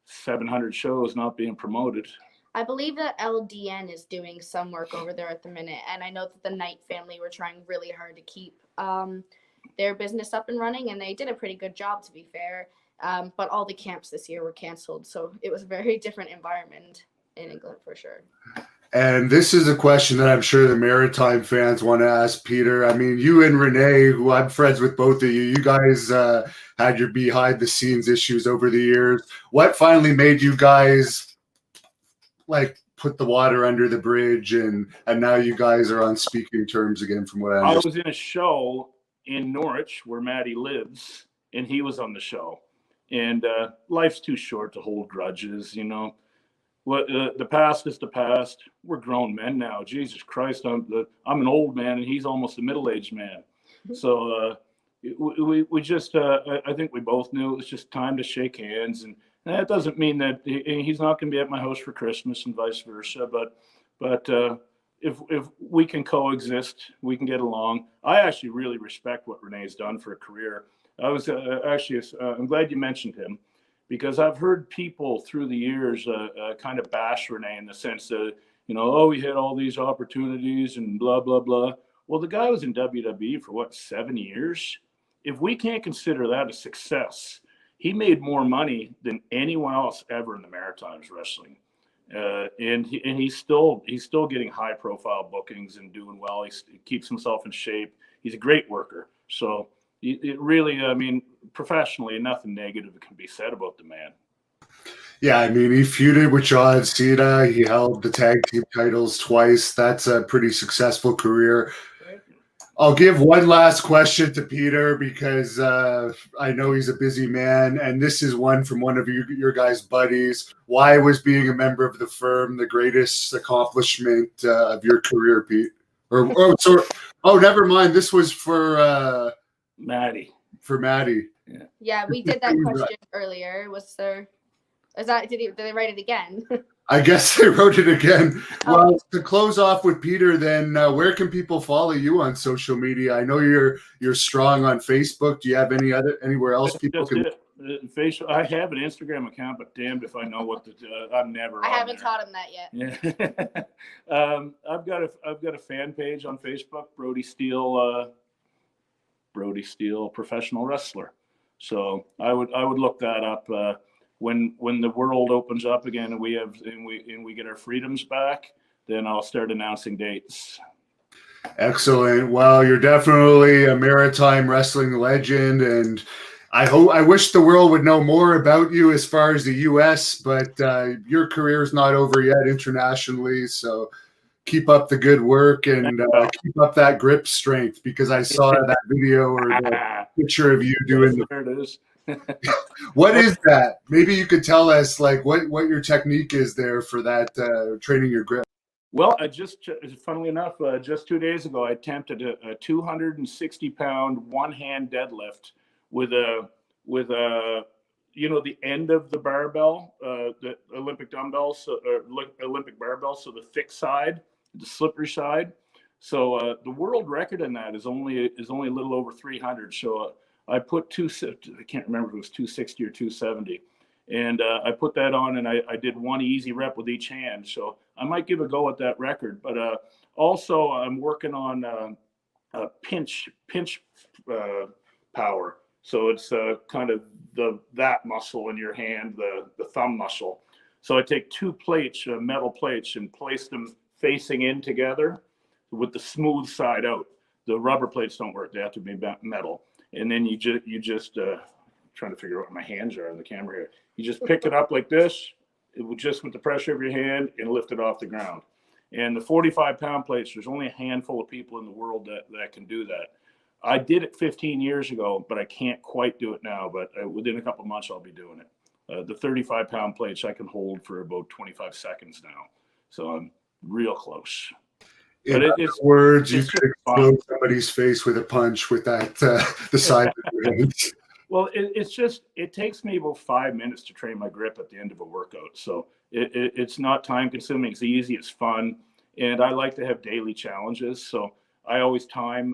S3: 700 shows not being promoted.
S2: I believe that LDN is doing some work over there at the minute, and I know that the Knight family were trying really hard to keep their business up and running, and they did a pretty good job, to be fair. But all the camps this year were canceled, so it was a very different environment in England for sure.
S1: And this is a question that I'm sure the Maritime fans want to ask Peter. I mean, you and Renee, who I'm friends with both of you, you guys had your behind-the-scenes issues over the years. What finally made you guys put the water under the bridge, and now you guys are on speaking terms again, from what I understand.
S3: I was in a show in Norwich where Maddie lives, and he was on the show. And life's too short to hold grudges, you know. What the past is the past. We're grown men now. Jesus Christ, I'm an old man, and he's almost a middle-aged man. So we just I think we both knew it was just time to shake hands, and that doesn't mean that he's not going to be at my house for Christmas and vice versa. But if we can coexist, we can get along. I actually really respect what Renee's done for a career. I was I'm glad you mentioned him, because I've heard people through the years kind of bash Renee in the sense that, you know, oh, he had all these opportunities and blah, blah, blah. Well, the guy was in WWE for what, 7 years? If we can't consider that a success, he made more money than anyone else ever in the Maritimes wrestling. And he's still getting high profile bookings and doing well. He keeps himself in shape. He's a great worker. So it really, I mean, professionally, nothing negative can be said about the man.
S1: Yeah, I mean, he feuded with John Cena. He held the tag team titles twice. That's a pretty successful career. I'll give one last question to Peter, because I know he's a busy man, and this is one from one of your guys' buddies. Why was being a member of the firm the greatest accomplishment of your career, Pete? Never mind. This was for
S3: Maddie.
S1: For Maddie.
S2: Yeah, we did that question earlier. Did they write it again?
S1: I guess they wrote it again. Well, to close off with Peter, then where can people follow you on social media? I know you're strong on Facebook. Do you have anywhere else people can?
S3: Facebook. I have an Instagram account, but damned if I know what to do. I'm never.
S2: I haven't taught him that yet.
S3: Yeah. I've got a fan page on Facebook, Brody Steele, professional wrestler. So I would look that up. When the world opens up again and we get our freedoms back, then I'll start announcing dates.
S1: Excellent. Well, you're definitely a maritime wrestling legend, and I wish the world would know more about you as far as the U.S., but your career is not over yet internationally. So keep up the good work and keep up that grip strength, because I saw that video or the picture of you doing.
S3: There it is.
S1: What is that? Maybe you could tell us, like, what your technique is there for that training your grip.
S3: Well, funnily enough, just 2 days ago, I attempted a 260-pound one-hand deadlift with a the end of the barbell, the Olympic dumbbells, Olympic barbell, so the thick side, the slippery side. So the world record in that is only a little over 300. So I put I can't remember if it was 260 or 270. And I put that on, and I did one easy rep with each hand. So I might give a go at that record. But also I'm working on pinch power. So it's kind of that muscle in your hand, the thumb muscle. So I take two plates, metal plates, and place them facing in together with the smooth side out. The rubber plates don't work; they have to be metal. And then you just trying to figure out what my hands are on the camera here. You just pick it up like this, just with the pressure of your hand, and lift it off the ground. And the 45-pound plates, there's only a handful of people in the world that can do that. I did it 15 years ago, but I can't quite do it now. But within a couple of months, I'll be doing it. The 35-pound plates I can hold for about 25 seconds now. So I'm real close.
S1: In other words, you could explode somebody's face with a punch with that the side of your hands.
S3: Well, it takes me about 5 minutes to train my grip at the end of a workout. So it's not time consuming. It's easy. It's fun. And I like to have daily challenges. So I always time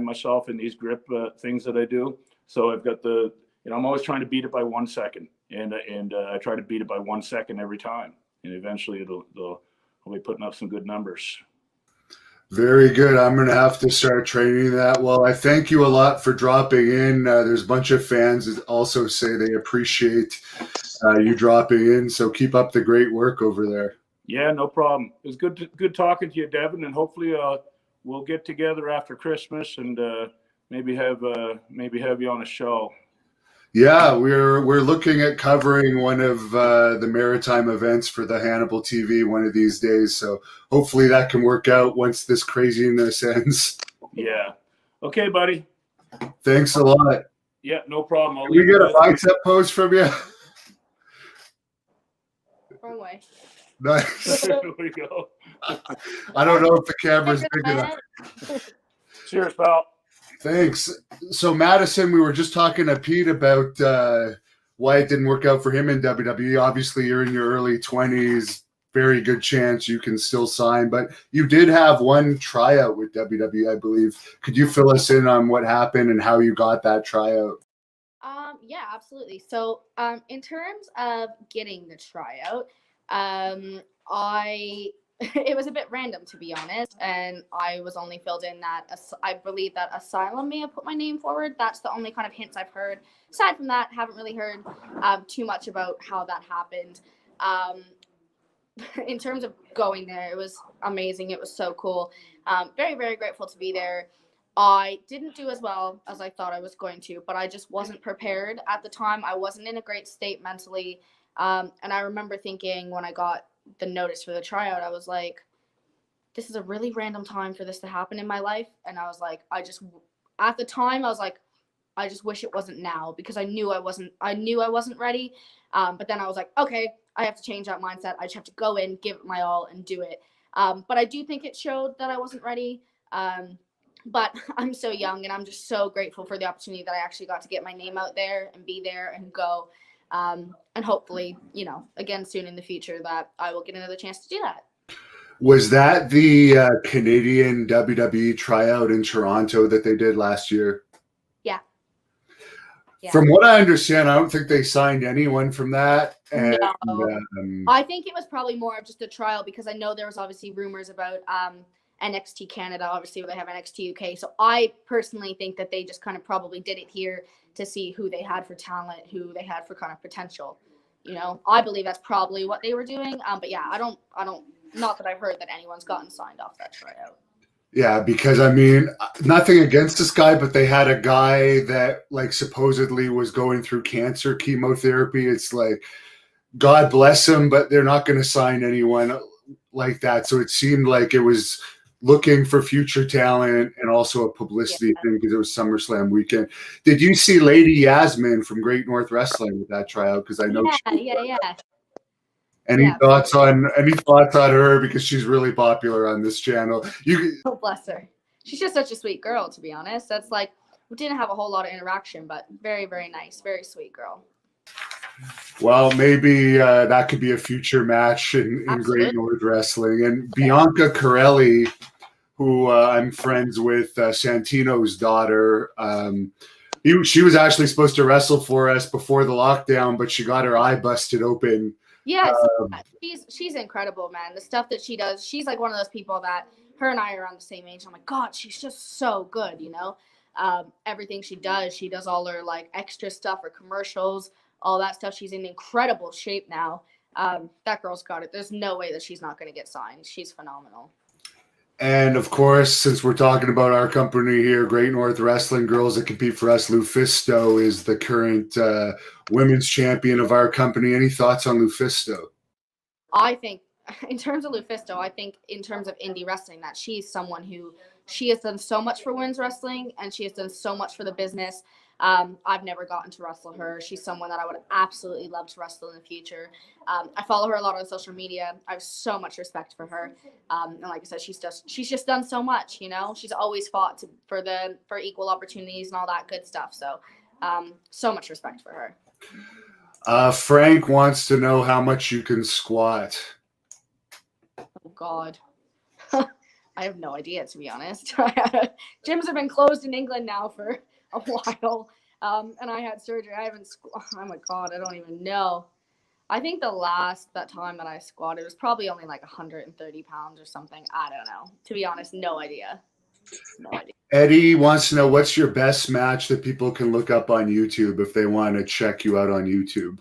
S3: myself in these grip things that I do. So I've got I'm always trying to beat it by 1 second, and I try to beat it by 1 second every time. And eventually I'll be putting up some good numbers.
S1: Very good. I'm going to have to start training that. Well, I thank you a lot for dropping in. There's a bunch of fans that also say they appreciate you dropping in. So keep up the great work over there.
S3: Yeah, no problem. It was good talking to you, Devin, and hopefully we'll get together after Christmas and maybe have you on a show.
S1: Yeah, we're looking at covering one of the Maritime events for the Hannibal TV one of these days. So hopefully that can work out once this craziness ends.
S3: Yeah. Okay, buddy.
S1: Thanks a lot.
S3: Yeah, no problem. I'll
S1: Can we
S3: leave
S1: get
S3: it
S1: a
S3: with
S1: bicep pose from you?
S2: Wrong way.
S1: Nice.
S3: There we go.
S1: I don't know if the camera's big enough.
S3: Cheers, pal.
S1: Thanks. So Madison, we were just talking to Pete about why it didn't work out for him in WWE. Obviously, you're in your early 20s. Very good chance you can still sign, but you did have one tryout with WWE, I believe. Could you fill us in on what happened and how you got that tryout?
S2: Yeah, absolutely. So, in terms of getting the tryout, it was a bit random, to be honest, and I was only filled in that I believe that Asylum may have put my name forward. That's the only kind of hints I've heard. Aside from that, haven't really heard too much about how that happened. In terms of going there, it was amazing. It was so cool. Very, very grateful to be there. I didn't do as well as I thought I was going to, but I just wasn't prepared at the time. I wasn't in a great state mentally. And I remember thinking when I got the notice for the tryout, I was like, this is a really random time for this to happen in my life. And I was like, at the time, I was like, I just wish it wasn't now, because I knew I wasn't ready. But then I was like, okay, I have to change that mindset. I just have to go in, give it my all, and do it. But I do think it showed that I wasn't ready. But I'm so young, and I'm just so grateful for the opportunity that I actually got to get my name out there and be there and go. And hopefully, again, soon in the future that I will get another chance to do that.
S1: Was that the Canadian WWE tryout in Toronto that they did last year?
S2: Yeah. Yeah.
S1: From what I understand, I don't think they signed anyone from that. And,
S2: no. I think it was probably more of just a trial, because I know there was obviously rumors about NXT Canada. Obviously, they have NXT UK. So I personally think that they just kind of probably did it here to see who they had for talent, who they had for kind of potential. I believe that's probably what they were doing. But yeah, I don't, not that I've heard that anyone's gotten signed off that tryout.
S1: Yeah, because I mean, nothing against this guy, but they had a guy that supposedly was going through cancer chemotherapy. It's like, God bless him, but they're not going to sign anyone like that. So it seemed like it was looking for future talent and also a publicity thing, because it was SummerSlam weekend. Did you see Lady Yasmin from Great North Wrestling with that tryout? Because I know
S2: yeah.
S1: Any thoughts on her, because she's really popular on this channel?
S2: Oh, bless her. She's just such a sweet girl, to be honest. That's like, we didn't have a whole lot of interaction, but very, very nice, very sweet girl.
S1: Well, maybe that could be a future match in Great North Wrestling. And Bianca Corelli, who I'm friends with, Santino's daughter, she was actually supposed to wrestle for us before the lockdown, but she got her eye busted open.
S2: Yes, she's incredible, man. The stuff that she does, she's like one of those people that her and I are around the same age. I'm like, God, she's just so good, everything she does all her extra stuff, her commercials, all that stuff. She's in incredible shape now. That girl's got it. There's no way that she's not going to get signed. She's phenomenal.
S1: And of course, since we're talking about our company here, Great North Wrestling, girls that compete for us, Lufisto is the current women's champion of our company. Any thoughts on Lufisto?
S2: I think, in terms of Lufisto, I think in terms of indie wrestling, that she's someone who, she has done so much for women's wrestling, and she has done so much for the business. I've never gotten to wrestle her. She's someone that I would absolutely love to wrestle in the future. I follow her a lot on social media. I have so much respect for her. And like I said, she's just done so much, She's always fought for equal opportunities and all that good stuff. So, so much respect for her.
S1: Frank wants to know how much you can squat.
S2: Oh, God. I have no idea, to be honest. Gyms have been closed in England now for a while, and I had surgery. Oh my God, I don't even know. I think that time that I squatted was probably only 130 pounds or something. I don't know. To be honest, no idea.
S1: Eddie wants to know, what's your best match that people can look up on YouTube if they want to check you out on YouTube?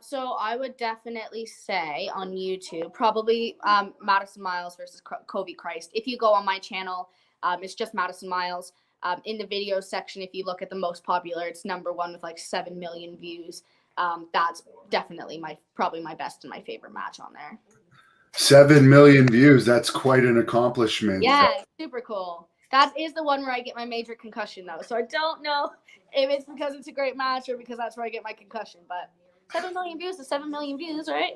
S2: So I would definitely say on YouTube, probably Maddison Miles versus Kobe Christ. If you go on my channel, it's just Maddison Miles. In the video section, if you look at the most popular, it's number one with like 7 million views. That's definitely probably my best and my favorite match on there.
S1: 7 million views. That's quite an accomplishment.
S2: Yeah, super cool. That is the one where I get my major concussion, though. So I don't know if it's because it's a great match or because that's where I get my concussion. But 7 million views is 7 million views, right?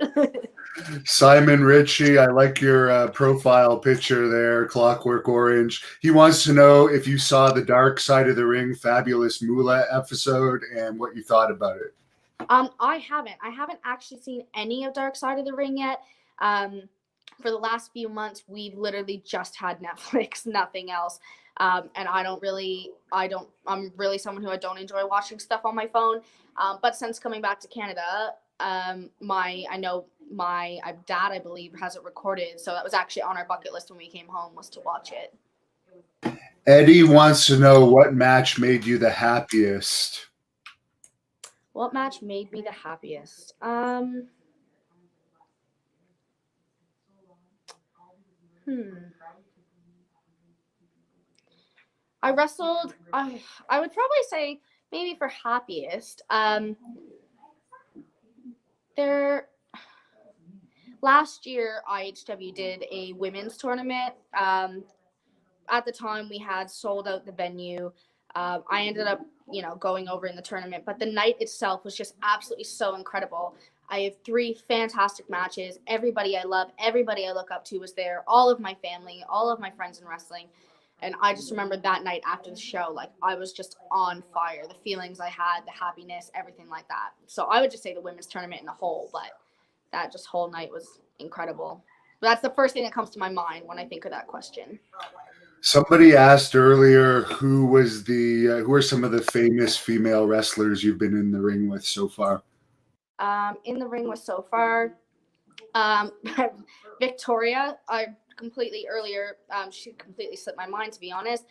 S1: Simon Ritchie, I like your profile picture there, Clockwork Orange. He wants to know if you saw the Dark Side of the Ring Fabulous Moolah episode and what you thought about it.
S2: I haven't. I haven't actually seen any of Dark Side of the Ring yet. For the last few months, we've literally just had Netflix, nothing else. And I'm really someone who I don't enjoy watching stuff on my phone. But since coming back to Canada, my dad, I believe, has it recorded. So that was actually on our bucket list when we came home, was to watch it.
S1: Eddie wants to know what match made you the happiest.
S2: What match made me the happiest? I wrestled. I would probably say maybe for happiest. Last year IHW did a women's tournament. At the time we had sold out the venue. I ended up, going over in the tournament, but the night itself was just absolutely so incredible. I have 3 fantastic matches. Everybody I love, everybody I look up to was there. All of my family, all of my friends in wrestling. And I just remember that night after the show, like I was just on fire. The feelings I had, the happiness, everything like that. So I would just say the women's tournament in a whole, but that just whole night was incredible. But that's the first thing that comes to my mind when I think of that question.
S1: Somebody asked earlier who are some of the famous female wrestlers you've been in the ring with so far?
S2: In the ring with so far, Victoria. She completely slipped my mind, to be honest.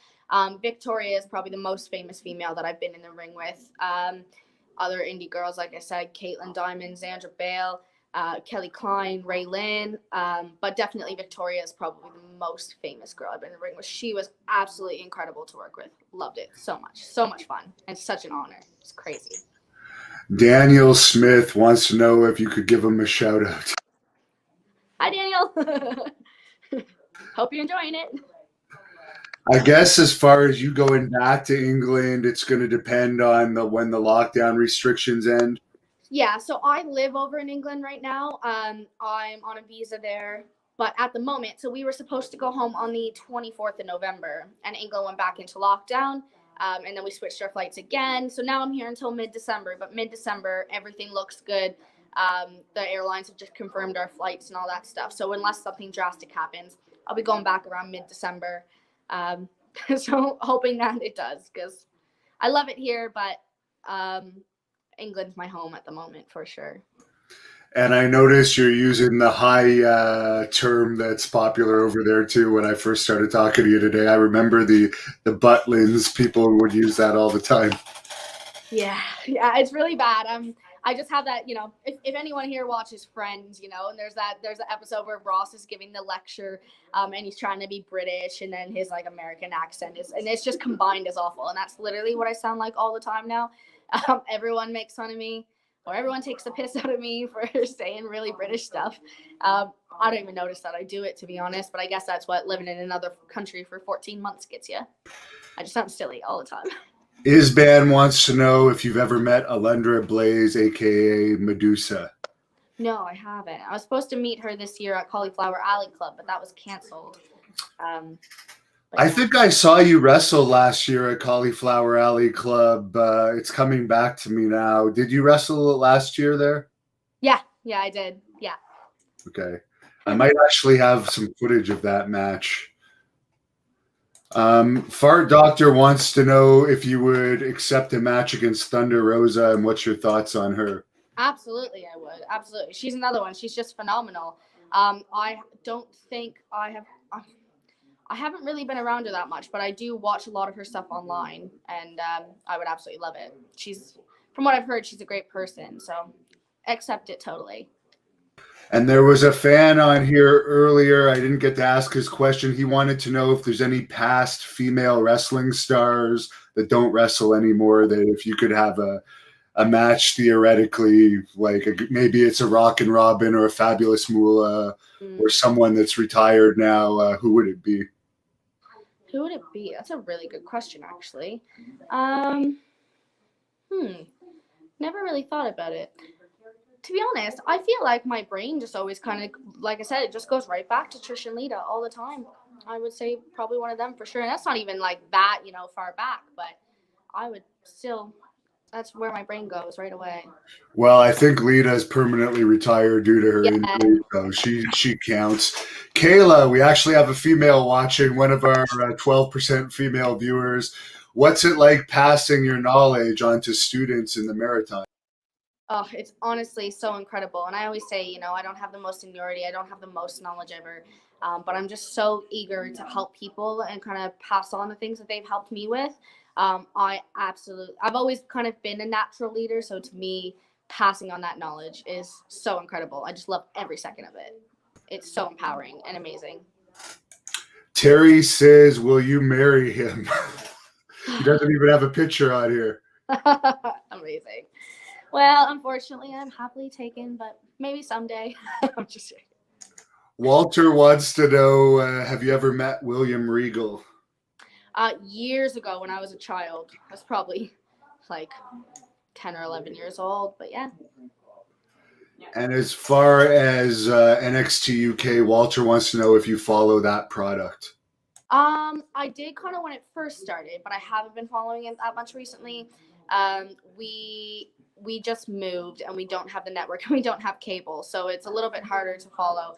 S2: Victoria is probably the most famous female that I've been in the ring with. Other indie girls, like I said, Caitlin Diamond, Xandra Bale, Kelly Klein, Ray Lynn, but definitely Victoria is probably the most famous girl I've been in the ring with. She was absolutely incredible to work with. Loved it so much fun, and such an honor. It's crazy.
S1: Daniel Smith wants to know if you could give him a shout out.
S2: Hi, Daniel. Hope you're enjoying it.
S1: I guess as far as you going back to England, it's going to depend on when the lockdown restrictions end.
S2: Yeah, so I live over in England right now. I'm on a visa there, but at the moment, so we were supposed to go home on the 24th of November, and England went back into lockdown, and then we switched our flights again. So now I'm here until mid-December, but mid-December, everything looks good. The airlines have just confirmed our flights and all that stuff. So unless something drastic happens, I'll be going back around mid-December. So hoping that it does, because I love it here, but England's my home at the moment for sure. And
S1: I noticed you're using the high term that's popular over there too. When I first started talking to you today, I remember the Butlins. People would use that all the time. Yeah,
S2: it's really bad. I just have that, if anyone here watches Friends, and there's an episode where Ross is giving the lecture, and he's trying to be British, and then his American accent and it's just combined as awful. And that's literally what I sound like all the time now. Everyone makes fun of me, or everyone takes the piss out of me for saying really British stuff. I don't even notice that I do it, to be honest, but I guess that's what living in another country for 14 months gets you. I just sound silly all the time.
S1: Isban wants to know if you've ever met Alundra Blaze, aka Medusa.
S2: No, I haven't. I was supposed to meet her this year at Cauliflower Alley Club, but that was canceled.
S1: I think I saw you wrestle last year at Cauliflower Alley Club. It's coming back to me now. Did you wrestle last year there?
S2: Yeah, I did. Yeah.
S1: Okay. I might actually have some footage of that match. Fart Doctor wants to know if you would accept a match against Thunder Rosa and what's your thoughts on her.
S2: Absolutely, I would. Absolutely. She's another one. She's just phenomenal. I don't think I haven't really been around her that much, but I do watch a lot of her stuff online, and I would absolutely love it. From what I've heard, she's a great person, so accept it totally.
S1: And there was a fan on here earlier. I didn't get to ask his question. He wanted to know if there's any past female wrestling stars that don't wrestle anymore, that if you could have a match theoretically, like maybe it's a Rockin' Robin or a Fabulous Moolah or someone that's retired now, who would it be?
S2: Who would it be? That's a really good question, actually. Never really thought about it. To be honest, I feel like my brain just always kind of, like I said, it just goes right back to Trish and Lita all the time. I would say probably one of them for sure. And that's not even like that, far back, but I would still, that's where my brain goes right away.
S1: Well, I think Lita is permanently retired due to her injury, so she counts. Kayla, we actually have a female watching, one of our 12% female viewers. What's it like passing your knowledge on to students in the Maritime?
S2: Oh, it's honestly so incredible. And I always say, I don't have the most seniority. I don't have the most knowledge ever. But I'm just so eager to help people and kind of pass on the things that they've helped me with. I've always kind of been a natural leader. So to me, passing on that knowledge is so incredible. I just love every second of it. It's so empowering and amazing.
S1: Terry says, will you marry him? He doesn't even have a picture on here.
S2: Amazing. Well, unfortunately, I'm happily taken, but maybe someday. I'm just kidding.
S1: Walter wants to know, have you ever met William Regal?
S2: Years ago when I was a child. I was probably like 10 or 11 years old, but yeah.
S1: And as far as NXT UK, Walter wants to know if you follow that product.
S2: I did kind of when it first started, but I haven't been following it that much recently. We just moved and we don't have the network and we don't have cable, so it's a little bit harder to follow.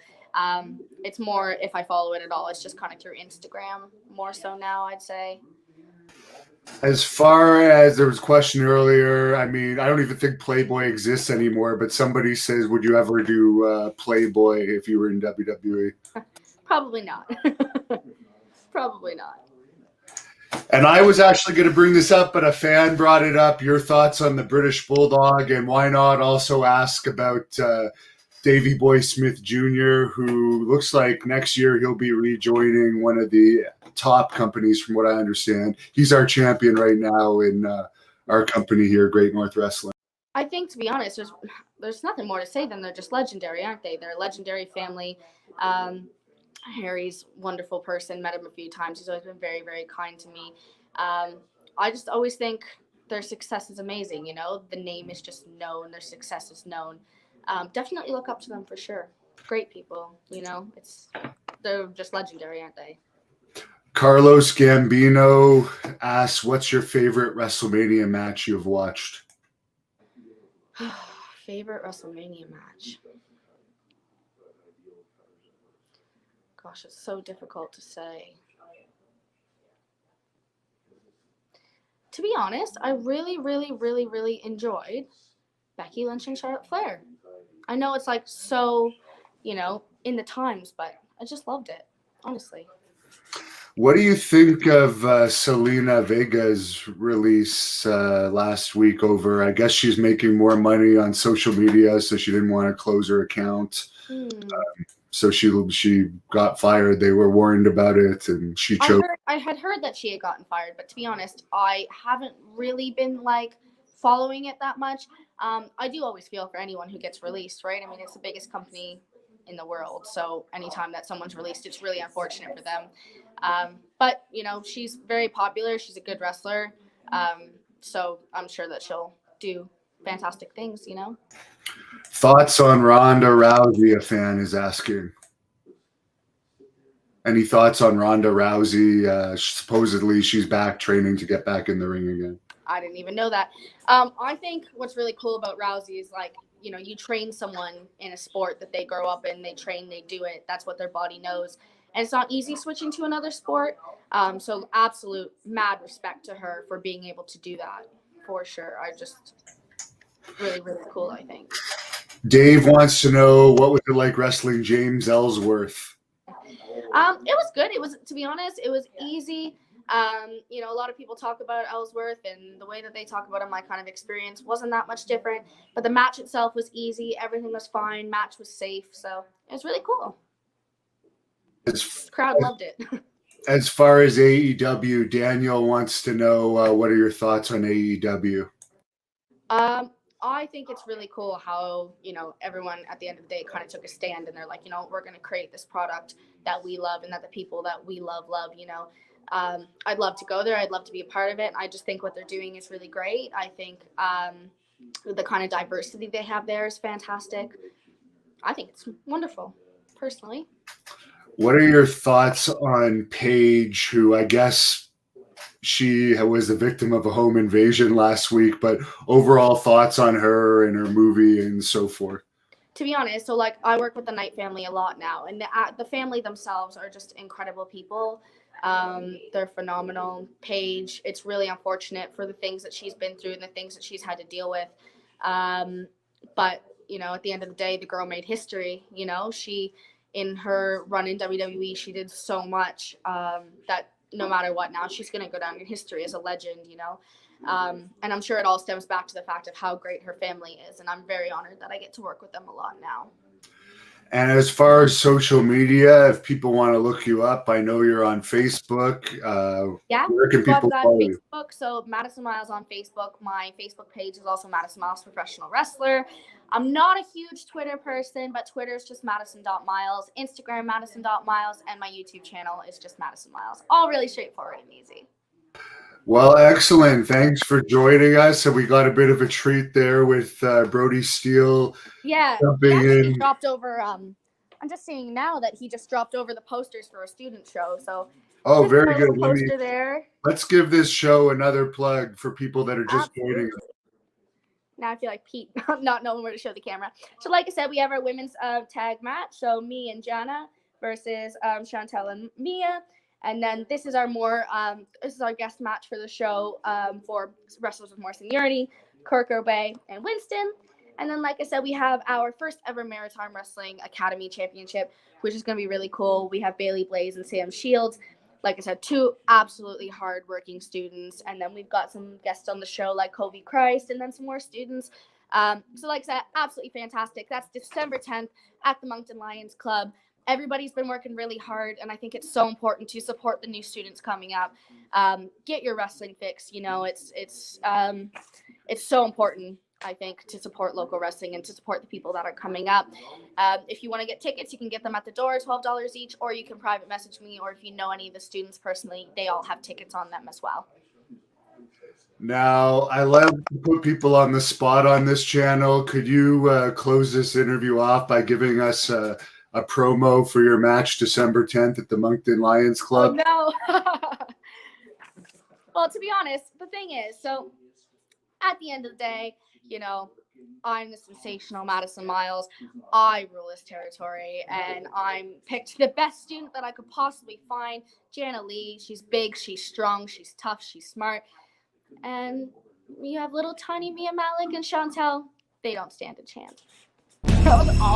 S2: It's more, if I follow it at all, it's just kind of through Instagram more so now, I'd say.
S1: As far as there was a question earlier, I mean, I don't even think Playboy exists anymore, but somebody says, would you ever do Playboy if you were in WWE?
S2: Probably not. Probably not.
S1: And I was actually going to bring this up, but a fan brought it up. Your thoughts on the British Bulldog, and why not also ask about Davey Boy Smith Jr., who looks like next year he'll be rejoining one of the top companies, from what I understand. He's our champion right now in our company here, Great North Wrestling.
S2: I think, to be honest, there's nothing more to say than they're just legendary, aren't they? They're a legendary family. Harry's a wonderful person. Met him a few times. He's always been very, very kind to me. I just always think their success is amazing. The name is just known. Their success is known. Definitely look up to them for sure. Great people. They're just legendary, aren't they?
S1: Carlos Gambino asks, "What's your favorite WrestleMania match you've watched?"
S2: Favorite WrestleMania match. Gosh, it's so difficult to say. To be honest, I really, really, really, really enjoyed Becky Lynch and Charlotte Flair. I know it's like so, in the times, but I just loved it, honestly.
S1: What do you think of Selena Vega's release last week over, I guess she's making more money on social media, so she didn't want to close her account. So she got fired. They were warned about it, and she chose.
S2: I had heard that she had gotten fired, but to be honest, I haven't really been following it that much. I do always feel for anyone who gets released, right? I mean, it's the biggest company in the world, so anytime that someone's released, it's really unfortunate for them. But she's very popular. She's a good wrestler, so I'm sure that she'll do fantastic things.
S1: Thoughts on Ronda Rousey, a fan is asking. Any thoughts on Ronda Rousey? Supposedly she's back training to get back in the ring again.
S2: I didn't even know that. I think what's really cool about Rousey is you train someone in a sport that they grow up in, they train, they do it. That's what their body knows. And it's not easy switching to another sport. So absolute mad respect to her for being able to do that, for sure. I just really, really cool, I think.
S1: Dave wants to know, what was it like wrestling James Ellsworth?
S2: It was good. To be honest, it was easy. You know, a lot of people talk about Ellsworth, and the way that they talk about it, my kind of experience wasn't that much different. But the match itself was easy. Everything was fine. Match was safe. So it was really cool. Crowd loved it.
S1: As far as AEW, Daniel wants to know what are your thoughts on AEW?
S2: I think it's really cool how, you know, everyone at the end of the day kind of took a stand, and they're like, you know, we're going to create this product that we love and that the people that we love, you know. I'd love to go there. I'd love to be a part of it. I just think what they're doing is really great. I think the kind of diversity they have there is fantastic. I think it's wonderful, personally.
S1: What are your thoughts on Paige, who I guess she was the victim of a home invasion last week, but overall thoughts on her and her movie and so forth?
S2: To be honest, so like I work with the Knight family a lot now, and the family themselves are just incredible people. They're phenomenal. Paige, it's really unfortunate for the things that she's been through and the things that she's had to deal with. But, you know, at the end of the day, the girl made history. You know, she, in her run in WWE, she did so much that no matter what, now she's going to go down in history as a legend, you know. And I'm sure it all stems back to the fact of how great her family is. And I'm very honored that I get to work with them a lot now.
S1: And as far as social media, if people want to look you up, I know you're on Facebook.
S2: Yeah,
S1: where can people follow you?
S2: Facebook. So Maddison Miles on Facebook. My Facebook page is also Maddison Miles Professional Wrestler. I'm not a huge Twitter person, but Twitter is just Madison.Miles. Instagram, Madison.Miles. And my YouTube channel is just Maddison Miles. All really straightforward and easy.
S1: Well, excellent. Thanks for joining us. And we got a bit of a treat there with Brody Steele.
S2: Yeah, he dropped over. I'm just seeing now that he just dropped over the posters for a student show. So,
S1: oh, very good. Let's give this show another plug for people that are just joining us.
S2: Now I feel like Pete not knowing where to show the camera. So, like I said, we have our women's tag match. So, me and Jana versus Chantel and Mia. And then this is our guest match for the show for wrestlers with more seniority, Kirk Obey and Winston. And then, like I said, we have our first ever Maritime Wrestling Academy Championship, which is going to be really cool. We have Bailey Blaze and Sam Shields. Like I said, two absolutely hardworking students. And then we've got some guests on the show like Kobe Christ and then some more students. So like I said, absolutely fantastic. That's December 10th at the Moncton Lions Club. Everybody's been working really hard, and I think it's so important to support the new students coming up. Get your wrestling fix. You know, it's so important, I think, to support local wrestling and to support the people that are coming up. If you want to get tickets, you can get them at the door, $12 each, or you can private message me, or if you know any of the students personally, they all have tickets on them as well.
S1: Now, I love to put people on the spot on this channel. Could you close this interview off by giving us a promo for your match December 10th at the Moncton Lions Club?
S2: Oh, no. Well, to be honest, the thing is, so at the end of the day, you know, I'm the sensational Maddison Miles. I rule this territory, and I'm picked the best student that I could possibly find, Jana Lee. She's big, she's strong, she's tough, she's smart. And you have little tiny Mia Malik and Chantel. They don't stand a chance. That was awful.